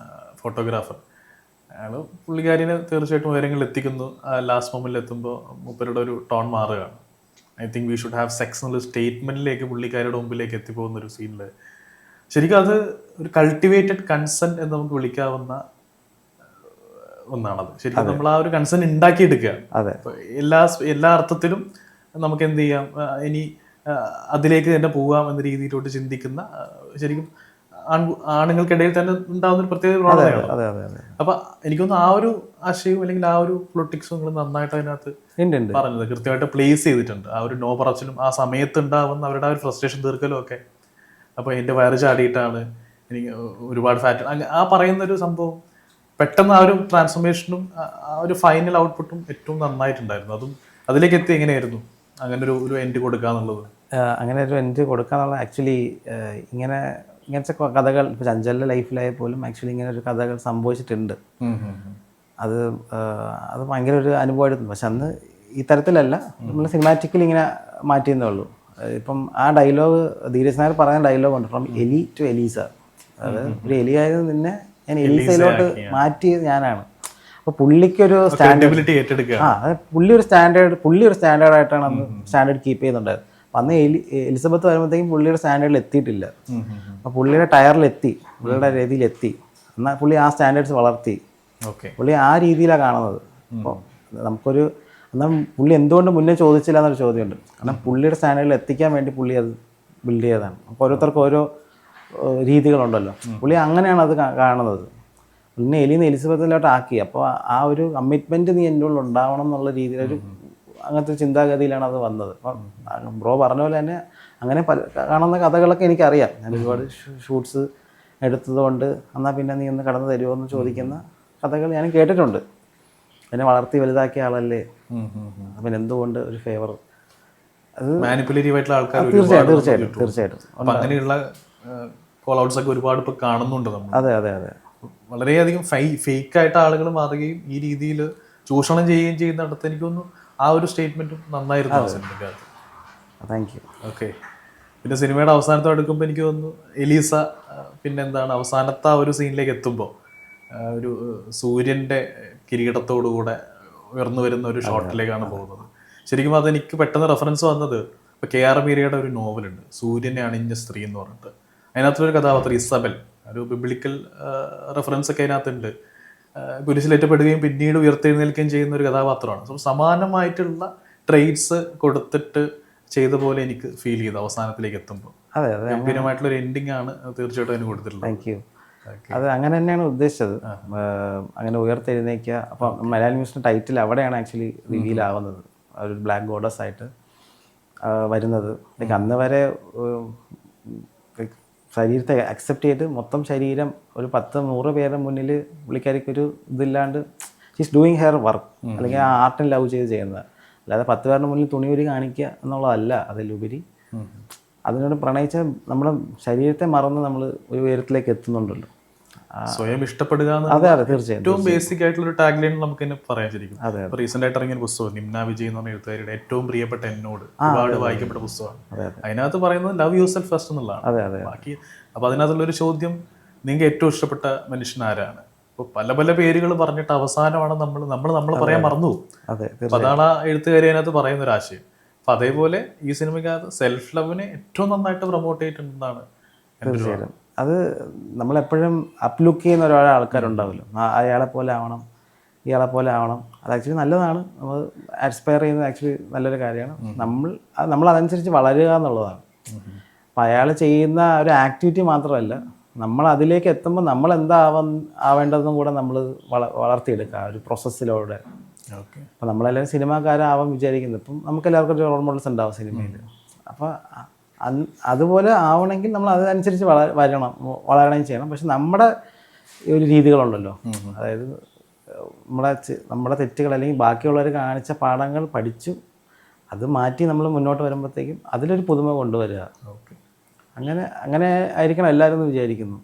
ഫോട്ടോഗ്രാഫർ, അയാൾ പുള്ളിക്കാരിനെ തീർച്ചയായിട്ടും ഉയരങ്ങളിൽ എത്തിക്കുന്നു. ലാസ്റ്റ് മൊമെന്റിൽ എത്തുമ്പോൾ മൂപ്പരുടെ ഒരു ടോൺ മാറുകയാണ്. I think we should have sex എന്നുള്ള സ്റ്റേറ്റ്മെന്റിലേക്ക് പുള്ളിക്കാരുടെ മുമ്പിലേക്ക് എത്തിപ്പോകുന്ന ഒരു സീനിൽ ശരിക്കും അത് ഒരു കൾട്ടിവേറ്റഡ് കൺസെന്റ് എന്ന് നമുക്ക് വിളിക്കാവുന്ന ഒന്നാണത്. ശരിക്കും നമ്മൾ ആ ഒരു കൺസെന്റ് ഉണ്ടാക്കിയെടുക്കുകയാണ്. അതെ, എല്ലാ അർത്ഥത്തിലും നമുക്ക് എന്ത് ചെയ്യാം, ഇനി അതിലേക്ക് തന്നെ പോകാം എന്ന രീതിയിലോട്ട് ചിന്തിക്കുന്ന ശരിക്കും ആണുങ്ങൾക്കിടയിൽ തന്നെ ഉണ്ടാകുന്ന ഒരു പ്രത്യേക പ്രവണതയാണ്. അതെ, അതെ, അതെ. അപ്പൊ എനിക്കൊന്ന് ആ ഒരു ആശയവും അല്ലെങ്കിൽ ആ ഒരു പൊളിറ്റിക്സും നിങ്ങൾ നന്നായിട്ട് അതിനകത്ത് പറഞ്ഞത് കൃത്യമായിട്ട് പ്ലേസ് ചെയ്തിട്ടുണ്ട്. ആ ഒരു നോ പറച്ചിലും ആ സമയത്ത് ഉണ്ടാവുന്ന അവരുടെ ആ ഒരു ഫ്രസ്ട്രേഷൻ തീർക്കലും ഒക്കെ. അപ്പൊ എന്റെ വയറ് ചാടിയിട്ടാണ്, എനിക്ക് ഒരുപാട് ഫാറ്റ്, ആ പറയുന്ന ഒരു സംഭവം പെട്ടെന്ന് ആ ഒരു ട്രാൻസ്ഫോർമേഷനും ആ ഒരു ഫൈനൽ ഔട്ട്പുട്ടും ഏറ്റവും നന്നായിട്ടുണ്ടായിരുന്നു. അതും അതിലേക്ക് എത്തി എങ്ങനെയായിരുന്നു അങ്ങനെ ഒരു എൻഡ് കൊടുക്കാന്നുള്ളത്? അങ്ങനെ ഒരു എൻഡ് കൊടുക്കാന്നുള്ള ആക്ച്വലി ഇങ്ങനത്തെ കഥകൾ ഇപ്പോൾ ചഞ്ചലിൻ്റെ ലൈഫിലായ പോലും ആക്ച്വലി ഇങ്ങനെ ഒരു കഥകൾ സംഭവിച്ചിട്ടുണ്ട്. അത് ഭയങ്കര ഒരു അനുഭവമായിരുന്നു. പക്ഷെ അന്ന് ഈ തരത്തിലല്ല, നമ്മൾ സിനിമാറ്റിക്കലി ഇങ്ങനെ മാറ്റിയെന്നേ ഉള്ളൂ. ഇപ്പം ആ ഡയലോഗ് ധീരജ് നായർ പറയുന്ന ഡയലോഗുണ്ട്, ഫ്രം എലി ടു എലീസ. അത് ഒരു എലി ആയത് നിന്നെ ഞാൻ എലീസയിലോട്ട് മാറ്റിയത് ഞാനാണ്. അപ്പോൾ പുള്ളിക്കൊരു പുള്ളി ഒരു സ്റ്റാൻഡേർഡായിട്ടാണ് അന്ന് സ്റ്റാൻഡേർഡ് കീപ്പ് ചെയ്യുന്നുണ്ടായത്. അപ്പം അന്ന് എലിസബത്ത് വരുമ്പോഴത്തേക്കും പുള്ളിയുടെ സ്റ്റാൻഡേർഡിൽ എത്തിയിട്ടില്ല. അപ്പോൾ പുള്ളിയുടെ ടയറിലെത്തി, പുള്ളിയുടെ രീതിയിലെത്തി. എന്നാൽ പുള്ളി ആ സ്റ്റാൻഡേർഡ്സ് വളർത്തി. പുള്ളി ആ രീതിയിലാണ് കാണുന്നത്. അപ്പോൾ എന്നാൽ പുള്ളി എന്തുകൊണ്ട് മുന്നേ ചോദിച്ചില്ല എന്നൊരു ചോദ്യമുണ്ട്. കാരണം പുള്ളിയുടെ സ്റ്റാൻഡേർഡിൽ എത്തിക്കാൻ വേണ്ടി പുള്ളി അത് ബിൽഡ് ചെയ്തതാണ്. അപ്പോൾ ഓരോരുത്തർക്കും ഓരോ രീതികളുണ്ടല്ലോ. പുള്ളി അങ്ങനെയാണ് അത് കാണുന്നത്. പിന്നെ എലിന്ന് എലിസബത്തിലോട്ട് ആക്കി. അപ്പോൾ ആ ഒരു കമ്മിറ്റ്മെൻറ്റ് നീ എൻ്റെ ഉള്ളിൽ ഉണ്ടാവണം എന്നുള്ള രീതിയിലൊരു അങ്ങനത്തെ ഒരു ചിന്താഗതിയിലാണ് അത് വന്നത്. അപ്പം ബ്രോ പറഞ്ഞ പോലെ തന്നെ അങ്ങനെ കാണുന്ന കഥകളൊക്കെ എനിക്കറിയാം. ഞാൻ ഒരുപാട് ഷൂട്ട്സ് എടുത്തതുകൊണ്ട് എന്നാൽ പിന്നെ നീ ഒന്ന് കടന്നു തരുമോ എന്ന് ചോദിക്കുന്ന കഥകൾ ഞാൻ കേട്ടിട്ടുണ്ട്. എന്നെ വളർത്തി വലുതാക്കിയ ആളല്ലേ, അപ്പം എന്തുകൊണ്ട് ഒരു ഫേവർ, അത് മാനിപ്പുലേറ്റീവ് ആയിട്ടുള്ള ആൾക്കാർ തീർച്ചയായിട്ടും അങ്ങനെയുള്ള കോൾ ഔട്ട്സ് ഒക്കെ ഒരുപാട് ഇപ്പൊ കാണുന്നുണ്ട് നമ്മൾ. അതെ, അതെ, അതെ. വളരെയധികം ഫേക്ക് ആയിട്ട് ആളുകൾ മാറുകയും ഈ രീതിയിൽ ചൂഷണം ചെയ്യുകയും ചെയ്യുന്നിടത്ത് എനിക്കൊന്നും ആ ഒരു സ്റ്റേറ്റ്മെന്റും നന്നായിരുന്നു സിനിമയ്ക്കകത്ത്. Thank you. ഓക്കെ. പിന്നെ സിനിമയുടെ അവസാനത്തോട് എടുക്കുമ്പോൾ എനിക്ക് തോന്നുന്നു എലീസ പിന്നെ എന്താണ് അവസാനത്തെ ആ ഒരു സീനിലേക്ക് എത്തുമ്പോൾ ഒരു സൂര്യന്റെ കിരീടത്തോടുകൂടെ ഉയർന്നു വരുന്ന ഒരു ഷോട്ടിലേക്കാണ് പോകുന്നത്. ശരിക്കും അതെനിക്ക് പെട്ടെന്ന് റെഫറൻസ് വന്നത് ഇപ്പോൾ KR മീരയുടെ ഒരു നോവലുണ്ട്, സൂര്യനെ അണിഞ്ഞ സ്ത്രീ എന്ന് പറഞ്ഞിട്ട്. അതിനകത്തൊരു കഥാപാത്രം ഇസബൽ, ഒരു ബിബ്ലിക്കൽ റെഫറൻസ് ഒക്കെ അതിനകത്തുണ്ട്. കുരിശിലേറ്റപ്പെടുകയും പിന്നീട് ഉയർത്തെഴുന്നേൽക്കുകയും ചെയ്യുന്ന ഒരു കഥാപാത്രമാണ്. സോ സമാനമായിട്ടുള്ള ട്രെയ്റ്റ്സ് കൊടുത്തിട്ട് ചെയ്ത പോലെ എനിക്ക് ഫീൽ ചെയ്തു അവസാനത്തിലേക്ക് എത്തുമ്പോൾ. ഗംഭീരമായിട്ടുള്ള ഒരു എൻഡിങ് ആണ് തീർച്ചയായിട്ടും അതിന് കൊടുത്തിട്ടുള്ളത്. Thank you. അത് അങ്ങനെ തന്നെയാണ് ഉദ്ദേശിച്ചത്, അങ്ങനെ ഉയർത്തെഴുന്നേക്കുക. അപ്പം മലയാളം ന്യൂസിൻ്റെ ടൈറ്റിൽ അവിടെയാണ് ആക്ച്വലി റിവീൽ ആവുന്നത്, ഒരു ബ്ലാക്ക് ഗോഡസ് ആയിട്ട് വരുന്നത്. ലൈക്ക് അന്ന് വരെ ശരീരത്തെ അക്സെപ്റ്റ് ചെയ്ത് മൊത്തം ശരീരം ഒരു 10-100 പേരുടെ മുന്നിൽ പുള്ളിക്കാരിക്കൊരു ഇതില്ലാണ്ട് ഷീസ് ഡൂയിങ് ഹെയർ വർക്ക്, അല്ലെങ്കിൽ ആ ആർട്ടിനെ ലവ് ചെയ്യുന്നത്. അല്ലാതെ 10 പേരുടെ മുന്നിൽ തുണിയൊരു കാണിക്കുക എന്നുള്ളതല്ല. അതിലുപരി അതിനോട് പ്രണയിച്ച നമ്മുടെ ശരീരത്തെ മറന്ന് നമ്മൾ ഒരു ഉയരത്തിലേക്ക് എത്തുന്നുണ്ടല്ലോ, സ്വയം ഇഷ്ടപ്പെടുക. അതെ, അതെ, തീർച്ചയായും. ഏറ്റവും ബേസിക് ആയിട്ടുള്ള ഒരു ടാഗ് ലൈൻ നമുക്ക് തന്നെ പറയാൻ ശരിക്കും. റീസെന്റ് ആയിട്ട് ഇറങ്ങിയ പുസ്തകം നിംന വിജയ് എന്ന് പറഞ്ഞ എഴുത്തുകാരുടെ ഏറ്റവും പ്രിയപ്പെട്ട എന്നോട് ഒരുപാട് വായിക്കപ്പെട്ട പുസ്തകമാണ്. അതിനകത്ത് പറയുന്നത് ലവ് യുവർ സെൽഫ് ഫസ്റ്റ് എന്നുള്ളതാണ്. ബാക്കി അപ്പൊ അതിനകത്തുള്ളൊരു ചോദ്യം, നിങ്ങൾക്ക് ഏറ്റവും ഇഷ്ടപ്പെട്ട മനുഷ്യൻ ആരാണ്? ഇപ്പൊ പല പല പേരുകൾ പറഞ്ഞിട്ട് അവസാനമാണ് നമ്മൾ പറയാൻ മറന്നു പോകും. അപ്പൊ അതാണ് ആ എഴുത്തുകാരി അതിനകത്ത് പറയുന്ന ഒരു ആശയം. അപ്പൊ അതേപോലെ ഈ സിനിമയ്ക്കകത്ത് സെൽഫ് ലവിനെ ഏറ്റവും നന്നായിട്ട് പ്രൊമോട്ട് ചെയ്തിട്ടുണ്ടെന്നാണ്. തീർച്ചയായിട്ടും. അത് നമ്മളെപ്പോഴും അപ്ലുക്ക് ചെയ്യുന്ന ഒരാളെ ആൾക്കാരുണ്ടാവുമല്ലോ, അയാളെ പോലെ ആവണം, ഇയാളെ പോലെ ആവണം. അത് ആക്ച്വലി നല്ലതാണ്, നമ്മൾ ആസ്പയർ ചെയ്യുന്നത് ആക്ച്വലി നല്ലൊരു കാര്യമാണ്. നമ്മൾ അതനുസരിച്ച് വളരുക എന്നുള്ളതാണ്. അപ്പം അയാൾ ചെയ്യുന്ന ഒരു ആക്ടിവിറ്റി മാത്രമല്ല, നമ്മൾ അതിലേക്ക് എത്തുമ്പോൾ നമ്മൾ എന്താ ആവേണ്ടതെന്നും കൂടെ നമ്മൾ വളർത്തിയെടുക്കുക ഒരു പ്രോസസ്സിലൂടെ. അപ്പം നമ്മളെല്ലാവരും സിനിമാക്കാരാവാൻ വിചാരിക്കുന്നത്. ഇപ്പം നമുക്കെല്ലാവർക്കും ഒരു റോൾ മോഡൽസ് ഉണ്ടാവും സിനിമയിൽ. അപ്പോൾ അതുപോലെ ആവണമെങ്കിൽ നമ്മൾ അതനുസരിച്ച് വളരണം ചെയ്യണം. പക്ഷെ നമ്മുടെ ഒരു രീതികളുണ്ടല്ലോ, അതായത് നമ്മുടെ തെറ്റുകൾ അല്ലെങ്കിൽ ബാക്കിയുള്ളവർ കാണിച്ച പാഠങ്ങൾ പഠിച്ചു അത് മാറ്റി നമ്മൾ മുന്നോട്ട് വരുമ്പോഴത്തേക്കും അതിലൊരു പുതുമ കൊണ്ടുവരിക. അങ്ങനെ ആയിരിക്കണം എല്ലാവരും എന്ന് വിചാരിക്കുന്നു.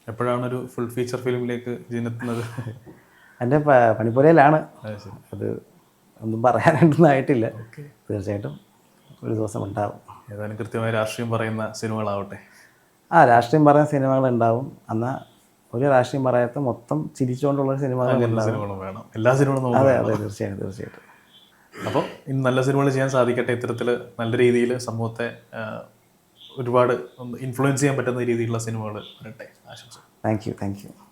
എപ്പോഴാണ് ഒരു ഫുൾ ഫീച്ചർ ഫിലിമിലേക്ക് ജീനെത്തുന്നത്? എൻ്റെ പണിപ്പുരയിലാണ്. അത് ഒന്നും പറയാനായിട്ടൊന്നും ആയിട്ടില്ല. തീർച്ചയായിട്ടും ഒരു ദിവസം ഉണ്ടാവും. ഏതായാലും കൃത്യമായ രാഷ്ട്രീയം പറയുന്ന സിനിമകളാവട്ടെ. രാഷ്ട്രീയം പറയുന്ന സിനിമകളുണ്ടാവും. എന്നാൽ ഒരു രാഷ്ട്രീയം പറയാത്ത മൊത്തം ചിരിച്ചുകൊണ്ടുള്ള സിനിമകളുണ്ടാവും. സിനിമകളും വേണം, എല്ലാ സിനിമകളും നമുക്ക് അതെ വേണം. അതെ, തീർച്ചയായിട്ടും. അപ്പോൾ ഇന്ന് നല്ല സിനിമകൾ ചെയ്യാൻ സാധിക്കട്ടെ. ഇത്തരത്തിൽ നല്ല രീതിയിൽ സമൂഹത്തെ ഒരുപാട് ഇൻഫ്ലുവൻസ് ചെയ്യാൻ പറ്റുന്ന രീതിയിലുള്ള സിനിമകൾ വരട്ടെ. ആശംസ. Thank you.